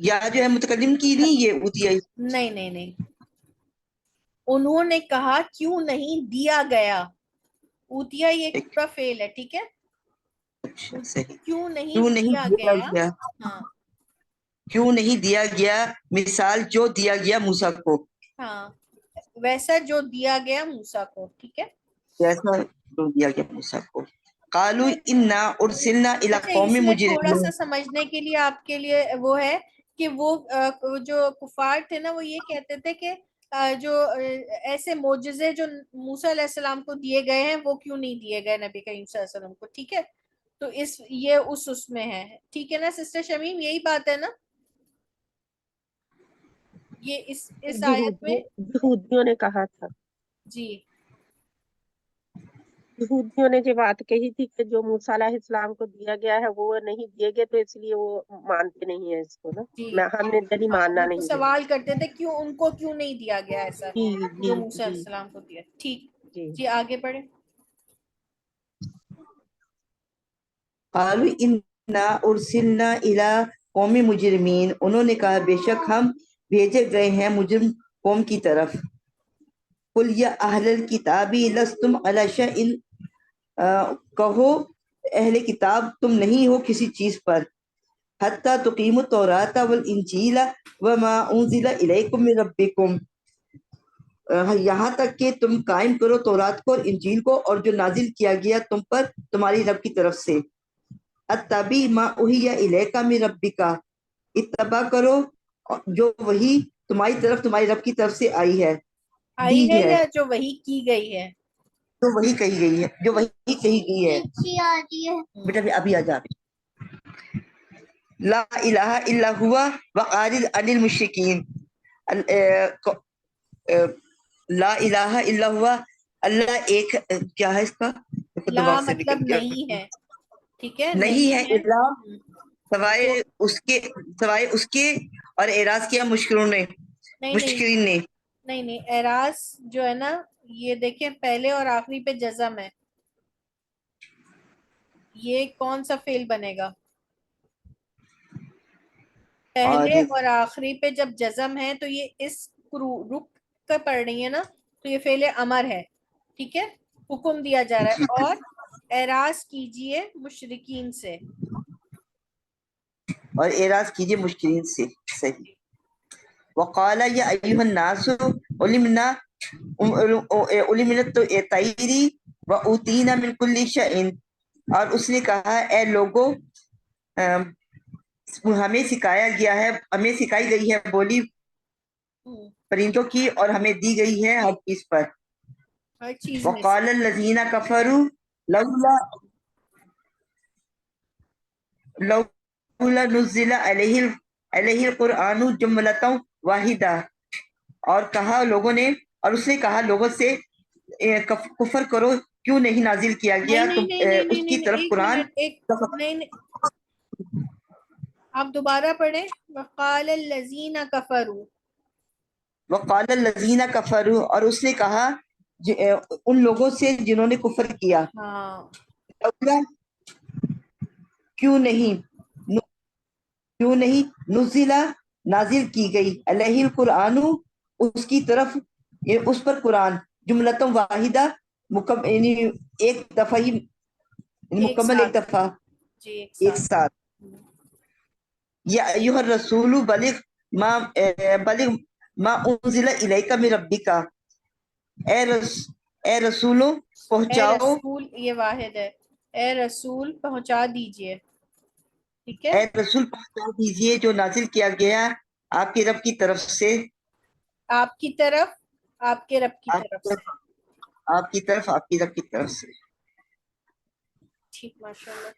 یا جو ہے متکلم کی نہیں یہ اوتیا نہیں نہیں نہیں، انہوں نے کہا کیوں نہیں دیا گیا. اوتیا یہ ایک پورا فعل ہے، ٹھیک ہے. اچھا صحیح. کیوں نہیں کیوں نہیں دیا دیا گیا. گیا، ہاں کیوں نہیں دیا گیا مثال جو دیا گیا موسیٰ کو، ہاں، ویسا جو دیا گیا موسیٰ کو، ٹھیک ہے. جیسا جو دیا گیا موسیٰ کو. قالوا انا ارسلنا الى اچھا، قوم اس میں تھوڑا مجرمین. سا سمجھنے کے لیے آپ کے لیے وہ ہے کہ وہ جو کفار تھے نا، وہ یہ کہتے تھے کہ جو ایسے معجزے جو موسیٰ علیہ السلام کو دیے گئے ہیں وہ کیوں نہیں دیے گئے نبی کریم صلی اللہ علیہ وسلم کو، ٹھیک ہے. تو یہ اس میں ہے، ٹھیک ہے نا سسٹر شمیم، یہی بات ہے نا یہ اس آیت میں. یہودیوں نے کہا تھا، جی یہودیوں نے جو بات کہی تھی کہ جو موسیٰ علیہ السلام کو دیا گیا ہے وہ نہیں دیے گئے، تو اس لیے وہ مانتے نہیں ہیں اس کو نا. جی ہم نے دلی ہاں، ماننا وہ نہیں ہے. سوال کرتے تھے کیوں ان کو کیوں نہیں دیا گیا ایسا جی جو جی موسیٰ علیہ جی السلام کو دیا. ٹھیک. جی. جی آگے پڑھیں. قالوا انا ارسلنا الى قوم مجرمین، انہوں نے کہا بے شک ہم بھیجے گئے ہیں مجرم قوم کی طرف. قل یا اہل الکتاب لستم علی شیء، کہو اہل کتاب تم نہیں ہو کسی چیز پر. حتی تقیموا التوراۃ والانجیل وما انزل الیکم من ربکم، یہاں تک کہ تم قائم کرو تورات کو اور انجیل کو اور جو نازل کیا گیا تم پر تمہاری رب کی طرف سے. اتبع ما اوحی الیک من ربک، اتباع کرو جو وہی تمہاری طرف تمہاری رب کی طرف سے آئی ہے، دی آئی ہے ہے، یا جو وہی کی گئی ہے. جو وہی کہی گئی ہے، جو وہی کہی گئی ہے. بیٹا ابھی آ جا. لا الہ الا ہوا وعارض عن المشرکین. لا الہ الا ہوا، اللہ ایک، کیا ہے اس کا لا دماغ سے مطلب نکل گیا، نہیں ہے، ٹھیک ہے، نہیں ہے الا سوائے وہ اس کے اور اعراض کیا مشکلوں نے، نہیں نہیں مشکرین نے. نہیں نہیں، اعراض جو ہے نا یہ دیکھیں پہلے اور آخری پہ جزم ہے، یہ کون سا فعل بنے گا؟ پہلے اور اور آخری پہ جب جزم ہے تو یہ اس رک کر پڑھ رہی ہے نا، تو یہ فعل امر ہے، ٹھیک ہے، حکم دیا جا رہا ہے. اور اعراض کیجئے مشرکین سے، اور اعراض کیجئے مشکرین سے. صحیح. وقال یا ایھا الناس علمنا الطیر واوتینا من کل شیء، اور اس نے کہا اے لوگوں ہمیں سکھایا گیا ہے، ہمیں سکھائی گئی ہے بولی پرندوں کی اور ہمیں دی گئی ہے ہر چیز پر. ہر چیز میں سے. وقال الذین کفروا لولا نزل علیہ القرآن جملۃ واحدہ، اور کہا لوگوں نے، اور اس نے کہا لوگوں سے کفر کرو، کیوں نہیں نازل کیا گیا نہیں نہیں تم نہیں نہیں اس نہیں کی نہیں، طرف ایک قرآن. منٹ، ایک نہیں نہیں، آپ دوبارہ پڑھیں. وقال الذین کفروا، وقال الذین کفروا، اور اس نے کہا ان لوگوں سے جنہوں نے کفر کیا، ہاں لولا کیوں نہیں، کیوں نہیں نزلہ نازل کی گئی علیہ القرآن اس کی طرف، اس پر قرآن جملتم واحدہ یعنی ایک دفعہ ہی، یعنی ایک مکمل ایک ساتھ، دفعہ جی ایک ایک ساتھ. ساتھ. یا ایھا الرسول بلغ ما انزل الیک من ربک، اے رسولو اے پہنچاؤ، رسول یہ واحد ہے، اے رسول پہنچا دیجئے، ٹھیک ہے. اے رسول پہنچا دیجئے جو نازل کیا گیا آپ کے رب کی طرف سے، آپ کی طرف، آپ کے رب کی آپ طرف کی سے. طرف، آپ کی طرف، آپ کی رب کی طرف سے. ٹھیک، ماشاء اللہ.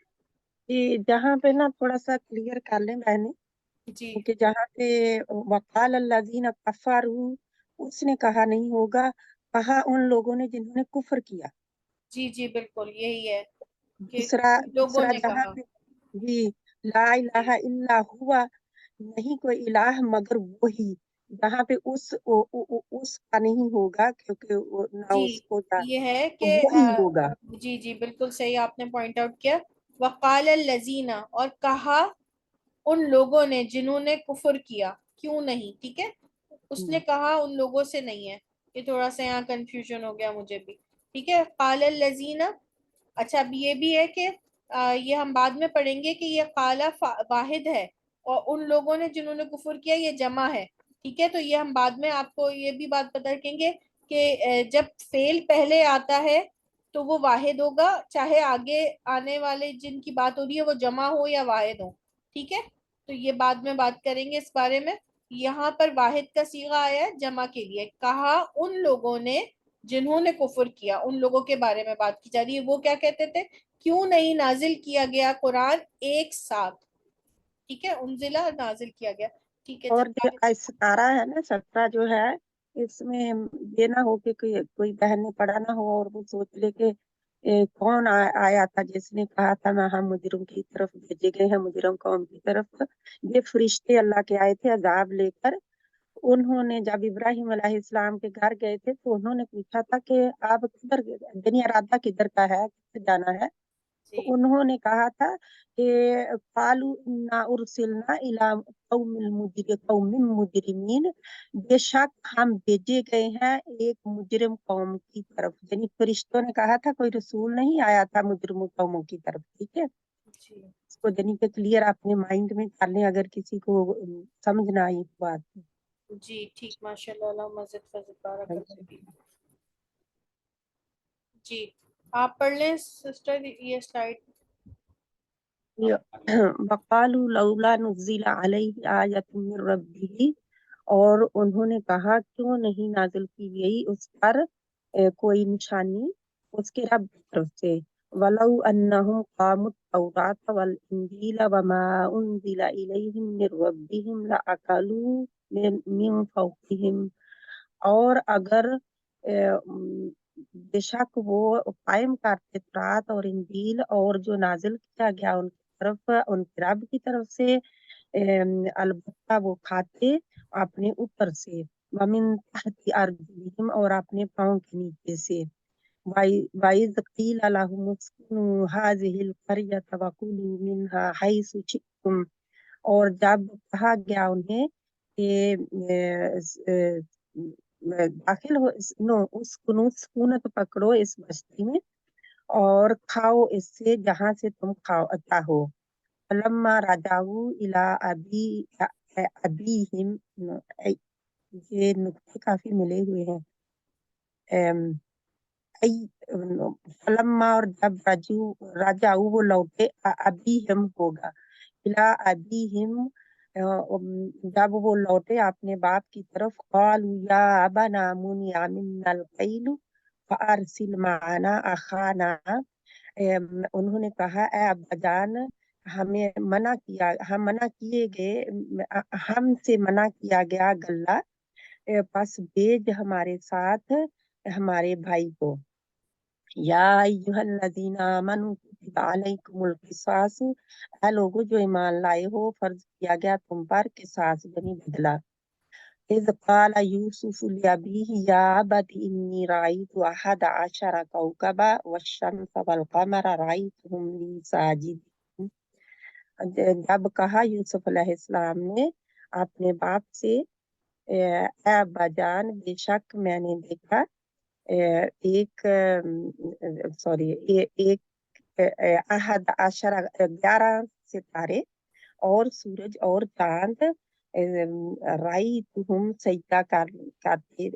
جی جہاں پہ نا تھوڑا سا کلیئر کر لیں بہنیں جی کہ جہاں پہ وقال الذین کفروا اس نے کہا نہیں ہوگا، کہا ان لوگوں نے جنہوں نے کفر کیا. جی جی بالکل یہی ہے کہ دوسرا لوگوں نے جہاں کہا. پہ جی لا الہ الا ہوا، نہیں کوئی الہ مگر وہی، جہاں پہ اس کا نہیں ہوگا کیونکہ نہ جی اس کو یہ ہے کہ وہی ہوگا. جی جی بالکل صحیح آپ نے پوائنٹ آؤٹ کیا. وقال الذین، اور کہا ان لوگوں نے جنہوں نے کفر کیا، کیوں نہیں، ٹھیک ہے، اس نے کہا ان لوگوں سے نہیں ہے، یہ تھوڑا سا یہاں کنفیوژن ہو گیا مجھے بھی، ٹھیک ہے. قال الذین، اچھا اب یہ بھی ہے کہ یہ ہم بعد میں پڑھیں گے کہ یہ قالا واحد ہے، اور ان لوگوں نے جنہوں نے کفر کیا یہ جمع ہے، ٹھیک ہے. تو یہ ہم بعد میں آپ کو یہ بھی بات بتا رکھیں گے کہ جب فعل پہلے آتا ہے تو وہ واحد ہوگا، چاہے آگے آنے والے جن کی بات ہو رہی ہے وہ جمع ہو یا واحد ہو، ٹھیک ہے. تو یہ بعد میں بات کریں گے اس بارے میں. یہاں پر واحد کا صیغہ آیا ہے جمع کے لیے، کہا ان لوگوں نے جنہوں نے کفر کیا، ان لوگوں کے بارے میں بات کی جا رہی ہے. وہ کیا کہتے تھے؟ کیوں نہیں نازل کیا گیا قرآن ایک ساتھ، ٹھیک ہے، انزلہ نازل کیا گیا، ٹھیک ہے. اور جو جب ستارہ ہے نا، ستارہ جو ہے، اس میں یہ نہ ہو کہ کوئی بہن نے پڑھا نہ ہو اور وہ سوچ لے کہ کون آیا تھا جس نے کہا تھا میں ہم مجرم کی طرف بھیجے گئے ہیں، مجرم قوم کی طرف. یہ فرشتے اللہ کے آئے تھے عذاب لے کر. انہوں نے جب ابراہیم علیہ السلام کے گھر گئے تھے تو انہوں نے پوچھا تھا کہ آپ کدھر، بنی ارادہ کدھر کا ہے، کدھر جانا ہے. تو جی انہوں نے کہا تھا کہ قالوا انا ارسلنا الى قوم مجرمین، بے شک ہم بھیجے گئے ہیں ایک مجرم قوم کی طرف. یعنی فرشتوں نے کہا تھا، کوئی رسول نہیں آیا تھا مجرم قوموں کی طرف. ٹھیک ہے، جی اس کو یعنی کہ کلیئر اپنے مائنڈ میں کر لیں اگر کسی کو سمجھ نہ آئی بات. جی ٹھیک، ماشاء اللہ، اللہم زد فزد بارک اللہ فیک. جی آپ پڑھ لیں سسٹر یہ سلائڈ. وقالوا لولا نزل علیہ آیۃ من ربہ، اور انہوں نے کہا کیوں نہیں نازل کی گئی اس پر کوئی نشانی اس کے رب کی طرف سے. ولو انہم قاموا التوراۃ والانجیل وما انزل الیہم من ربہم لاکلوا من فوقہم، اور اگر بے شک وہ قائم کرتے تورات اور انجیل اور جو نازل کیا گیا ان کی طرف، ان کے رب کی طرف سے، البتہ وہ کھاتے اپنے اوپر سے، ومن تحت ارجلہم، اور اپنے پاؤں کے نیچے سے. وَإِذْ قِيلَ لَهُمُ اسْكُنُوا هَٰذِهِ الْقَرْيَةَ وَكُلُوا مِنْهَا حَيْثُ شِئْتُمْ، اور جب کہا گیا انہیں کہ داخل ہو، نو سکونت پکڑو اس بستی میں اور کھاؤ اس سے جہاں سے تم چاہو. فلما رجعوا الى ابیہم، یہ نقطے کافی ملے ہوئے ہیں. فلما، اور جب رجعوا وہ لوٹے، ابیہم ہوگا، الى ابیہم جب وہ لوٹے اپنے باپ کی طرف، قالوا یا ابنا منع منا الکیل فارسل معنا اخانا، انہوں نے کہا اے ابا جان، ہمیں منع کیے گئے، ہم سے منع کیا گیا گلہ، پس بھیج ہمارے ساتھ ہمارے بھائی کو. یا ایھا الذین آمنوا کتب علیکم القصاص، اے لوگو جو ایمان لائے ہو فرض کیا گیا تم پر قصاص یعنی بدلہ. اذ قال یوسف لابیہ یا ابت انی رأیت احد عشر کوکبا والشمس والقمر رأیتهم لی ساجدین. جب کہا یوسف علیہ السلام نے اپنے باپ سے، اے ابا جان، بے شک میں نے دیکھا ایک احد عشر 11 ستارے اور سورج اور چاند، رأیتہم سجدہ کرتے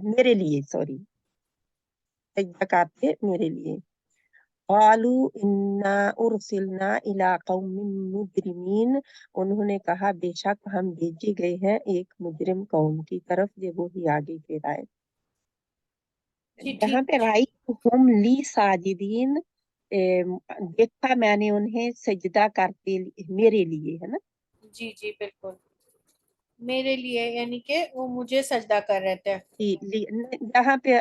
میرے لیے، سجدہ کرتے میرے لیے. قالوا انا ارسلنا الى قوم مجرمین، انہوں نے کہا بے شک ہم بھیجے گئے ہیں ایک مجرم قوم کی طرف. یہ وہی آگے پھر آئے. جی یہاں ٹھیک. پہ رأیتہم لی ساجدین، دیکھا میں نے انہیں سجدہ کرتے میرے لیے، ہے نا. جی جی بالکل، میرے لیے یعنی کہ وہ مجھے سجدہ کر رہے تھے. یہاں پہ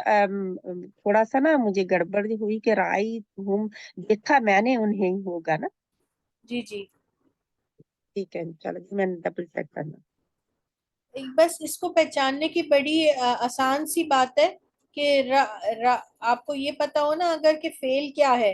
تھوڑا سا نا مجھے گڑبڑ ہوئی کہ رأیتہم، دیکھا میں نے انہیں ہی ہوگا نا. جی جی ٹھیک ہے، چلو جی میں نے ڈبل چیک کرنا. بس اس کو پہچاننے کی بڑی آسان سی بات ہے کہ آپ کو یہ پتا ہو نا اگر کہ فعل کیا ہے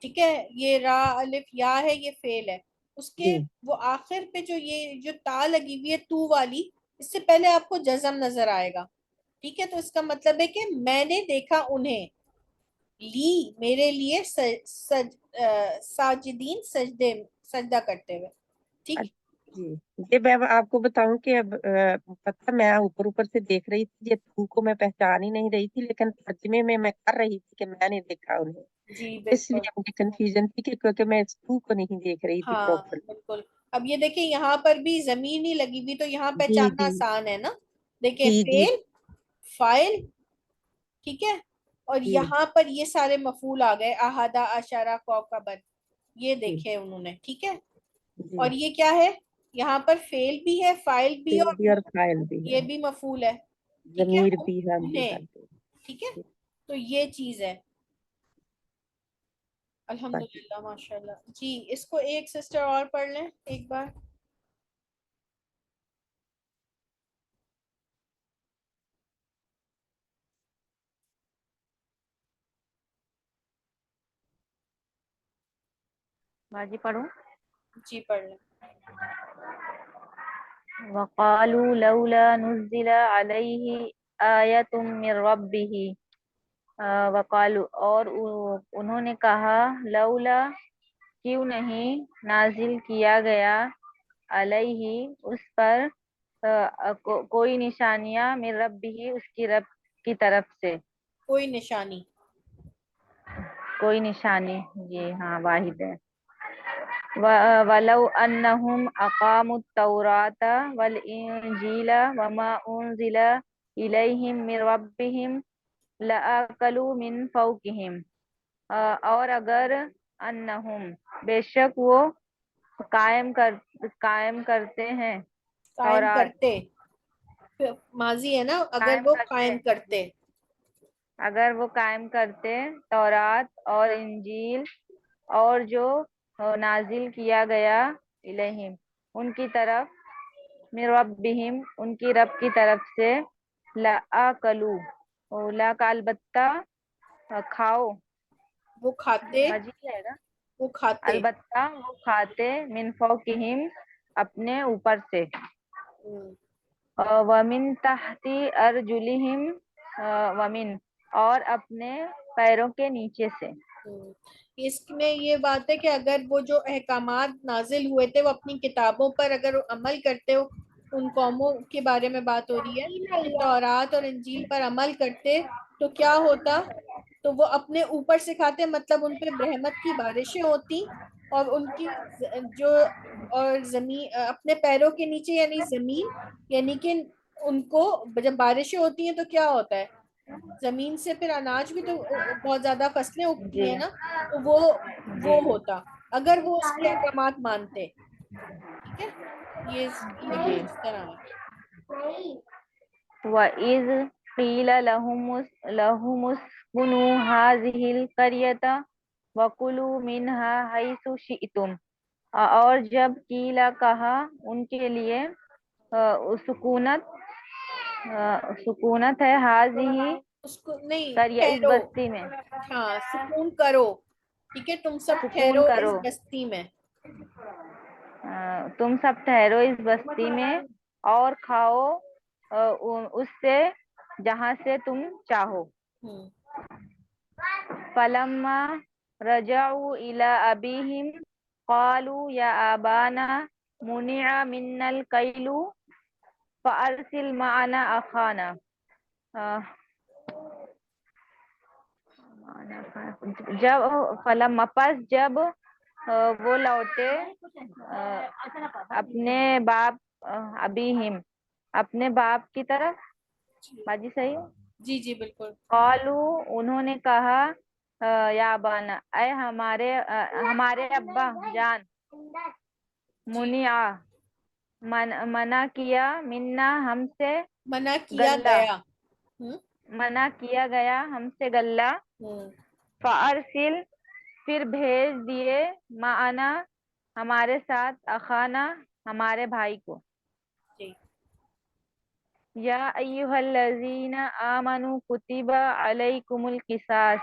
ٹھیک ہے، یہ را الف یا ہے، یہ فعل ہے، اس کے جی وہ آخر پہ جو یہ جو تا لگی ہوئی ہے تو والی، اس سے پہلے آپ کو جزم نظر آئے گا، ٹھیک ہے، تو اس کا مطلب ہے کہ میں نے دیکھا انہیں، لی میرے لیے ساجدین سجدہ کرتے ہوئے، ٹھیک ہے؟ جی یہ میں آپ کو بتاؤں کہ اب پتہ میں اوپر اوپر سے دیکھ رہی تھی، یہ تو کو میں پہچان ہی نہیں رہی تھی، لیکن ترجمے میں کر رہی تھی کہ میں نے دیکھا انہیں، جی اس بالکل، لیے مجھے کنفیوژن تھی کہ کیونکہ میں اس تو کو نہیں دیکھ رہی تھی ہاں پراپر. بالکل. اب یہ دیکھیں یہاں پر بھی ضمیر نہیں لگی ہوئی، تو یہاں جی پہچاننا جی آسان ہے نا، دیکھیں جی جی فعل، فائل، ٹھیک ہے، اور جی یہاں پر یہ سارے مفعول آ گئے، احدا، اشارہ، کوکبن، یہ جی دیکھے انہوں نے، ٹھیک ہے، جی اور یہ کیا ہے، یہاں پر فعل بھی ہے، فائل بھی ہے، فعل اور بھی اور فاعل بھی ہے، یہ بھی مفعول ہے، ٹھیک ہے، ضمیر بھی ہے، ہم بھی انہیں، کرتے ٹھیک ہے، ہیں. تو یہ چیز ہے. باقی الحمدللہ ماشاء اللہ. جی اس کو ایک سسٹر اور پڑھ لیں ایک بار. باجی پڑھوں. جی پڑھ لیں. وقالوا لولا نزل عليه آية من ربه. وقالوا اور انہوں نے کہا لولا کیوں نہیں نازل کیا گیا علیہ اس پر کوئی نشانیاں من ربہ اس کی رب کی طرف سے. کوئی نشانی. کوئی نشانی جی ہاں واحد ہے. وَلَوْ أَنَّهُمْ أَقَامُوا التَّوْرَاةَ وَالْإِنْجِيلَ وَمَا أُنْزِلَ إِلَيْهِمْ مِنْ رَبِّهِمْ لَأَكَلُوا مِنْ فَوْقِهِمْ. اور اگر انہم بے شک وہ قائم کرتے ہیں قائم تورات. کرتے، ماضی ہے نا، اگر قائم وہ کرتے قائم کرتے. اگر وہ قائم کرتے تورات اور انجیل اور جو نازل کیا گیا الہم ان کی طرف، من ربہم ان کی رب کی طرف سے، لَأَكَلُوا لا کا البتہ کھاؤ، وہ کھاتے، حجی ہے نا، وہ کھاتے. البتہ وہ کھاتے من فوقہم اپنے اوپر سے، ومن تحت ارجلہم ومن اور اپنے پیروں کے نیچے سے. اس میں یہ بات ہے کہ اگر وہ جو احکامات نازل ہوئے تھے وہ اپنی کتابوں پر اگر عمل کرتے ہو، ان قوموں کے بارے میں بات ہو رہی ہے کہ تورات اور انجیل پر عمل کرتے تو کیا ہوتا، تو وہ اپنے اوپر سے کھاتے، مطلب ان پہ رحمت کی بارشیں ہوتی، اور ان کی جو اور زمین اپنے پیروں کے نیچے یعنی زمین، یعنی کہ ان کو جب بارشیں ہوتی ہیں تو کیا ہوتا ہے، زمین سے پھر اناج بھی تو بہت زیادہ فصلیں اگتی جی ہیں نا، تو وہ جی ہوتا اگر وہ اس کے احکامات مانتے، ٹھیک ہے، یہ جی. کچھ اس طرح ہے. وَإِذْ قِيلَ لَهُمُ اسْكُنُوا هَٰذِهِ الْقَرْيَةَ وَكُلُوا مِنْهَا حَيْثُ شِئْتُمْ. اور جب قیلا کہا ان کے لیے سکونت ہے ہاذہ اس کو نہیں قریہ اس ٹھہرو، بستی میں، ہاں سکون کرو، ٹھیک ہے، تم سب سکون ٹھہرو اس کرو، بستی میں. تم سب ٹھہرو اس بستی میں اور کھاؤ اس سے جہاں سے تم چاہو. ہم، فلما رجعوا الى ابيهم قالوا يا ابانا منع منا الكيل فارسل معنا اخانا. جب فلما پس جب وہ لوٹے اپنے باپ ابیہم اپنے باپ کی طرف، باجی صحیح ہے؟ جی جی بالکل. قالو انہوں نے کہا یا ابانا اے ہمارے ابا جان، جی منع منع کیا، منا ہم سے، منع کیا گلہ گیا. ہم، منع کیا گیا ہم سے گلہ. ہم، فارسل پھر بھیج دیے، معنا ہمارے ساتھ، اخانا ہمارے بھائی کو. جی. یا ایھا الذین آمنوا کتب علیکم القصاص.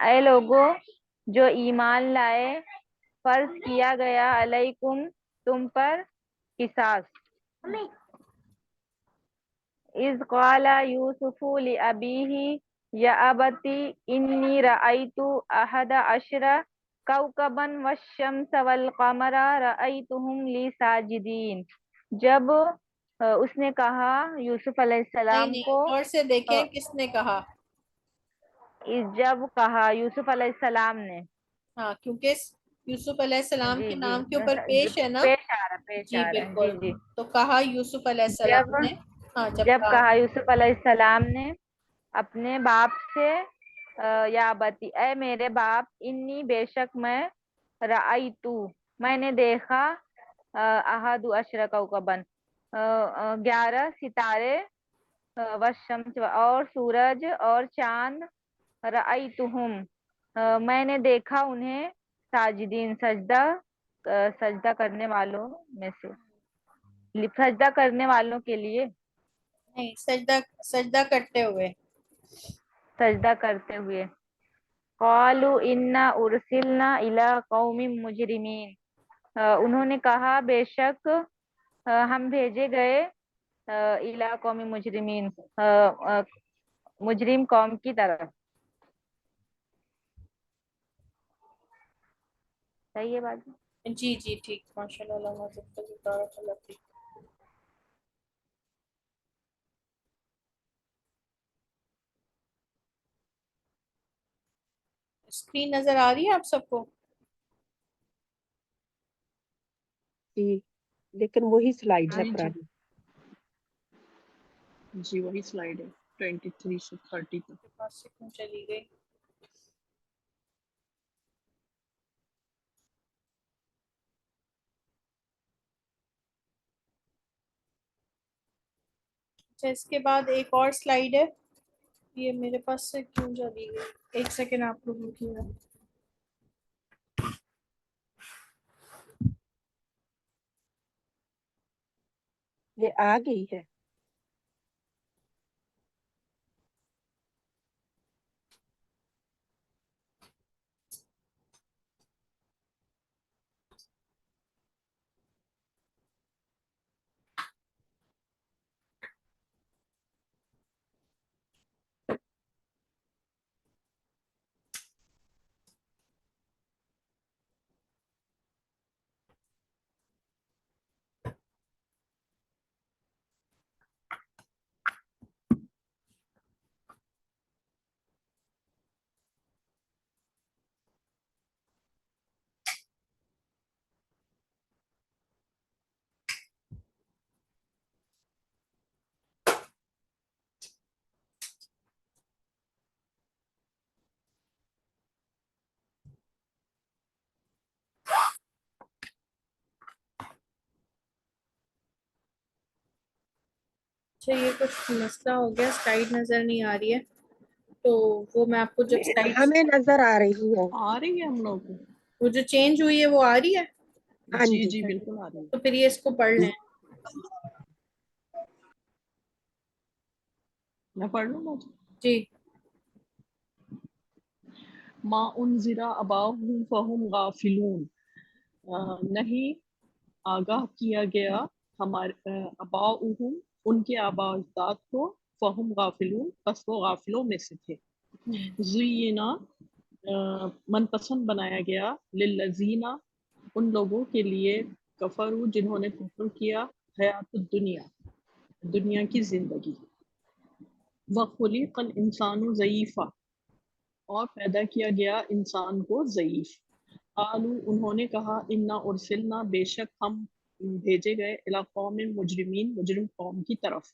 اے لوگو جو ایمان لائے، فرض کیا گیا علیکم تم پر قصاص. اذ قال یوسف لأبیہ یا ابتی انی رأیت احد عشر کوكبا والشمس والقمر رأیتهم لی ساجدین. جب اس نے کہا یوسف علیہ نہیں السلام نہیں، کو، اور سے دیکھیں کس نے کہا. جب کہا یوسف علیہ السلام نے، ہاں کیونکہ یوسف علیہ السلام جی کے جی نام کے اوپر پیش ہے نا. پیش آ رہا پیش جی آ رہا ہے، بالکل. جی جی. تو کہا یوسف علیہ السلام جب نے، ہاں جب کہا یوسف علیہ السلام نے اپنے باپ سے، یا بتی اے میرے باپ، انی بے شک میں، رأیتو میں نے دیکھا، احد عشر کوكبا 11 ستارے، والشمس اور سورج اور چاند، رأیتہم میں نے دیکھا انہیں، ساجدین سجدہ کرنے والوں میں سے، سجدہ کرنے والوں کے لیے، نہیں، سجدہ کرتے ہوئے. سجدہ کرتے ہوئے. قالوا انا ارسلنا الی قوم مجرمین، انہوں نے کہا بے شک ہم بھیجے گئے الی قوم مجرمین، مجرم قوم کی طرف. صحیح ہے بات؟ جی جی ٹھیک، ماشاء اللہ. اسکرین نظر آ رہی ہے آپ سب کو؟ جی لیکن وہی سلائیڈ ہے جی جی پرانی. جی وہی سلائیڈ ہے 23 سے 30 تک. پاس سے کیوں چلی گئی؟ اچھا، اس کے بعد ایک اور سلائیڈ ہے، یہ میرے پاس سے کیوں چلی گئی؟ ایک سیکنڈ آپ لوگ رکیے گا. یہ آ گئی ہے. اچھا، یہ کچھ مسئلہ ہو گیا، سلائیڈ نظر نہیں آ رہی ہے، تو وہ میں آپ کو جب سلائیڈ، ہمیں نظر آ رہی ہے. آ رہی ہے ہم لوگ کو. وہ جو چینج ہوئی ہے وہ آ رہی ہے، ہاں جی جی جی ہاں جی. بالکل آ رہی ہے. تو پھر یہ اس کو پڑھ لیں. میں پڑھ لوں بات. جی. ما انذر اباہم فہم غافلون، نہیں آگاہ کیا گیا ہمارے اباؤہم ان کے آباء اجداد کو، فہم غافلون پس وہ غافلوں میں سے تھے. زینا من پسند بنایا گیا، للذینہ ان لوگوں کے لیے، کفروا جنہوں نے کفر کیا، حیات الدنیا دنیا کی زندگی، وخلق الانسان ضعیفا اور پیدا کیا گیا انسان کو ضعیف. قالوا انہوں نے کہا، انا ارسلنا بے شک ہم بھیجے گئے، الی قوم مجرمین مجرم قوم کی طرف.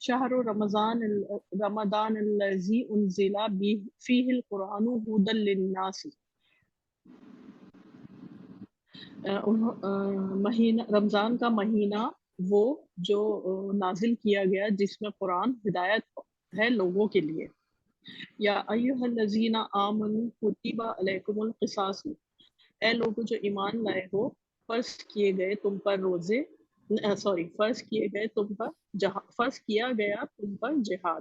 شہر رمضان الذی انزل فیہ القرآن ھدی للناس، مہینہ رمضان کا مہینہ وہ جو نازل کیا گیا جس میں قرآن ہدایت ہے لوگوں کے لیے. یا ایھا الذین آمنوا کتب علیکم القصاص، اے لوگوں جو ایمان لائے ہو، فرض کیے گئے تم پر روزے، فرض کیا گیا تم پر جہاد.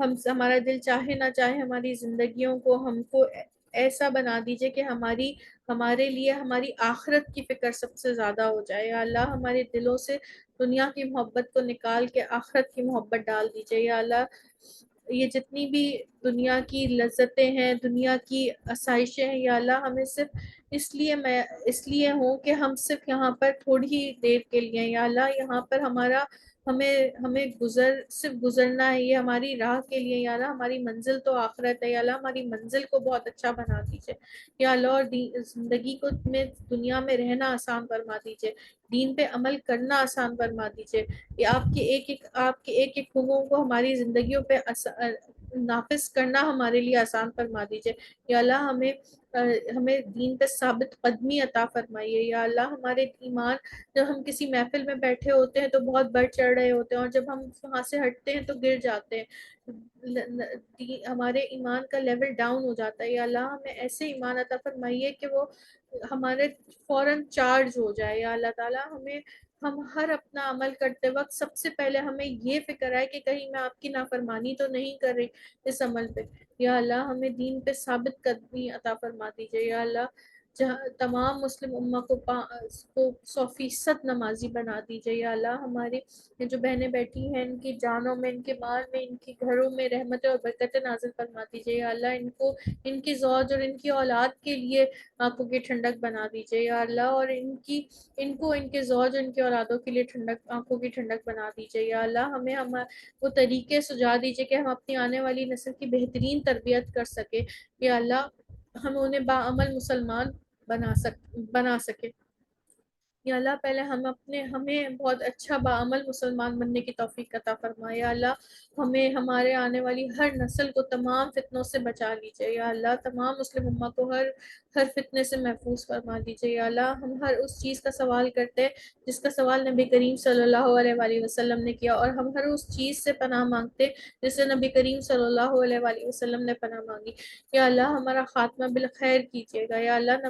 ہمارا دل چاہے نہ چاہے ہماری زندگیوں کو ہم کو ایسا بنا دیجئے کہ ہمارے لیے ہماری آخرت کی فکر سب سے زیادہ ہو جائے. یا اللہ ہمارے دلوں سے دنیا کی محبت کو نکال کے آخرت کی محبت ڈال دیجئے. یا اللہ یہ جتنی بھی دنیا کی لذتیں ہیں، دنیا کی آسائشیں ہیں، یا اللہ ہمیں صرف اس لیے ہوں کہ ہم صرف یہاں پر تھوڑی ہی دیر کے لیے ہیں. یا اللہ یہاں پر ہمیں صرف گزرنا ہے، یہ ہماری راہ کے لیے. یا اللہ ہماری منزل تو آخرت ہے. یا اللہ ہماری منزل کو بہت اچھا بنا دیجئے. یا اللہ اور زندگی کو دنیا میں رہنا آسان فرما دیجئے، دین پہ عمل کرنا آسان فرما دیجئے. یہ آپ کے ایک ایک حکموں کو ہماری زندگیوں پہ نافذ کرنا ہمارے لیے آسان فرما دیجئے. یا اللہ ہمیں دین پہ ثابت قدمی عطا فرمائیے. یا اللہ ہمارے ایمان، جب ہم کسی محفل میں بیٹھے ہوتے ہیں تو بہت بڑھ چڑھ رہے ہوتے ہیں، اور جب ہم وہاں سے ہٹتے ہیں تو گر جاتے ہیں، ہمارے ایمان کا لیول ڈاؤن ہو جاتا ہے. یا اللہ ہمیں ایسے ایمان عطا فرمائیے کہ وہ ہمارے فوراً چارج ہو جائے. یا اللہ تعالیٰ ہم ہر اپنا عمل کرتے وقت سب سے پہلے ہمیں یہ فکر ہے کہ کہیں میں آپ کی نافرمانی تو نہیں کر رہی اس عمل پہ. یا اللہ ہمیں دین پہ ثابت قدمی عطا فرما دیجئے. یا اللہ تمام مسلم امہ کو 100% نمازی بنا دیجئے. یا اللہ ہماری جو بہنیں بیٹھی ہیں، ان کی جانوں میں، ان کے مال میں، ان کی گھروں میں رحمتیں اور برکتیں نازل فرما دیجئے. یا اللہ ان کی زوج اور ان کی اولاد کے لیے آنکھوں کی ٹھنڈک بنا دیجئے. یا اللہ اور ان کے زوج اور ان کی اولادوں کے لیے آنکھوں کی ٹھنڈک بنا دیجئے. یا اللہ ہمیں وہ طریقے سجا دیجئے کہ ہم اپنی آنے والی نسل کی بہترین تربیت کر سکے. یا اللہ ہم انہیں باعمل مسلمان بنا سکے. یا اللہ پہلے ہمیں بہت اچھا باعمل مسلمان بننے کی توفیق عطا فرمائے. یا اللہ ہمیں ہمارے آنے والی ہر نسل کو تمام فتنوں سے بچا لیجئے. یا اللہ تمام مسلم امہ کو ہر فتنے سے محفوظ فرما دیجئے. یا اللہ ہم ہر اس چیز کا سوال کرتے ہیں جس کا سوال نبی کریم صلی اللہ علیہ وآلہ وسلم نے کیا، اور ہم ہر اس چیز سے پناہ مانگتے جس سے نبی کریم صلی اللہ علیہ وآلہ وسلم نے پناہ مانگی. یا اللہ ہمارا خاتمہ بالخیر کیجیے گا. یا اللہ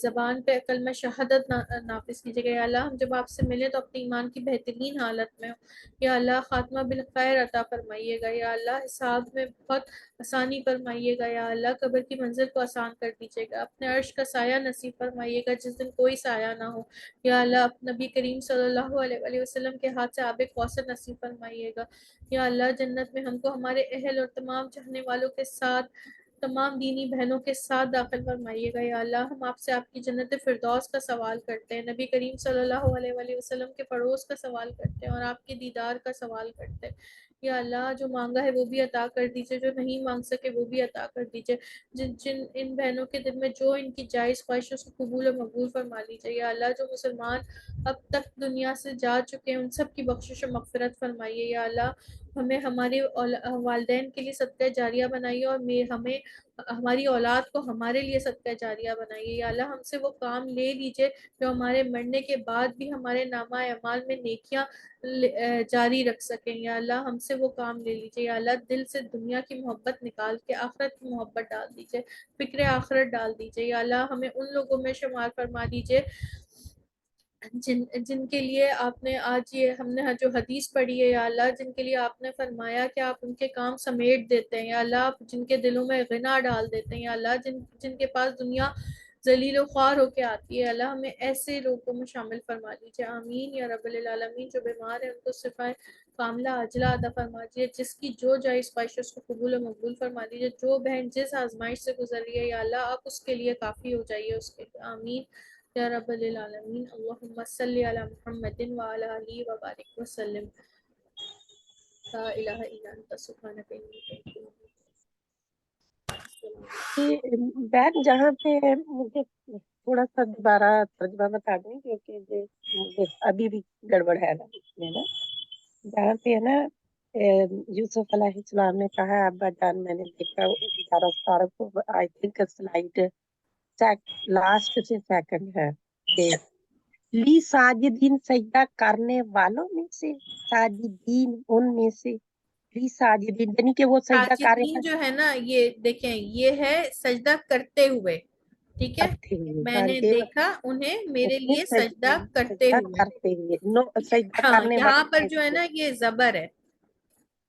زبان پہ کلمہ شہادت نافذ کیجیے گا. یا اللہ ہم جب آپ سے ملیں تو اپنے ایمان کی بہترین حالت میں ہو. یا اللہ خاتمہ بالخیر عطا فرمائیے گا. یا اللہ حساب میں بہت آسانی فرمائیے گا. یا اللہ قبر کی منزل کو آسان کر دیجیے گا. اپنے عرش کا سایہ نصیب فرمائیے گا جس دن کوئی سایہ نہ ہو. یا اللہ نبی کریم صلی اللہ علیہ وآلہ وسلم کے ہاتھ سے آب کوثر نصیب فرمائیے گا. یا اللہ جنت میں ہم کو ہمارے اہل اور تمام چاہنے والوں کے ساتھ، تمام دینی بہنوں کے ساتھ داخل فرمائیے گا. یا اللہ ہم آپ سے آپ کی جنت فردوس کا سوال کرتے ہیں، نبی کریم صلی اللہ علیہ وآلہ وسلم کے پڑوس کا سوال کرتے ہیں، اور آپ کے دیدار کا سوال کرتے ہیں. یا اللہ جو مانگا ہے وہ بھی عطا کر دیجئے، جو نہیں مانگ سکے وہ بھی عطا کر دیجئے. ان بہنوں کے دل میں جو ان کی جائز خواہش ہے اس کو قبول و مقبول فرما لیجئے. یا اللہ جو مسلمان اب تک دنیا سے جا چکے ہیں ان سب کی بخشش و مغفرت فرمائیے. یا اللہ ہمیں ہمارے والدین کے لیے صدقہ جاریہ بنائیے، اور ہمیں ہماری اولاد کو ہمارے لیے صدقہ جاریہ بنائیے. یا اللہ ہم سے وہ کام لے لیجئے جو ہمارے مرنے کے بعد بھی ہمارے نامہ اعمال میں نیکیاں جاری رکھ سکیں. یا اللہ ہم سے وہ کام لے لیجئے. یا اللہ دل سے دنیا کی محبت نکال کے آخرت کی محبت ڈال دیجئے، فکر آخرت ڈال دیجئے. یا اللہ ہمیں ان لوگوں میں شمار فرما دیجئے جن کے لیے آپ نے آج یہ ہم نے جو حدیث پڑھی ہے. یا اللہ جن کے لیے آپ نے فرمایا کہ آپ ان کے کام سمیٹ دیتے ہیں. یا اللہ آپ جن کے دلوں میں غنا ڈال دیتے ہیں. یا اللہ جن کے پاس دنیا ذلیل و خوار ہو کے آتی ہے، اللہ ہمیں ایسے لوگوں میں شامل فرما دیجیے. آمین یا رب العالمین. جو بیمار ہیں ان کو شفا کاملہ عاجلہ عطا فرما دیجیے. جس کی جو جائز خواہش ہے اس کو قبول و مقبول فرما دیجیے. جو بہن جس آزمائش سے گزر رہی ہے یا اللہ آپ اس کے لیے کافی ہو جائیے اس کے. آمین یا رب العالمین. اللہم صلی علی محمد وعلی آلہ وبارک وسلم. لا الہ الا انت سبحانک انی کنت من الظالمین. بہن جہاں پہ مجھے تھوڑا سا دوبارہ ترجمہ بتا دیں کیونکہ مجھے ابھی بھی گڑبڑ ہے نا اس میں نا، جہاں پہ ہے نا یوسف علیہ السلام نے کہا ابا جان میں نے دیکھا 11 کو آئی تھنک سلائڈ لاسٹ سے سیکنڈ ہے کہ لی ساجدین سجدہ کرنے والوں میں سے، ساجدین ان میں سے، لی ساجدین یعنی کہ وہ سجدہ کر ساجدین جو ہے نا یہ دیکھیں یہ ہے سجدہ کرتے ہوئے، ٹھیک ہے. میں نے دیکھا انہیں میرے لیے سجدہ کرتے ہوئے. کرتے ہوئے نو سجدہ ہاں کرنے یہاں والوں پر میں جو ہے سے، نا یہ زبر ہے.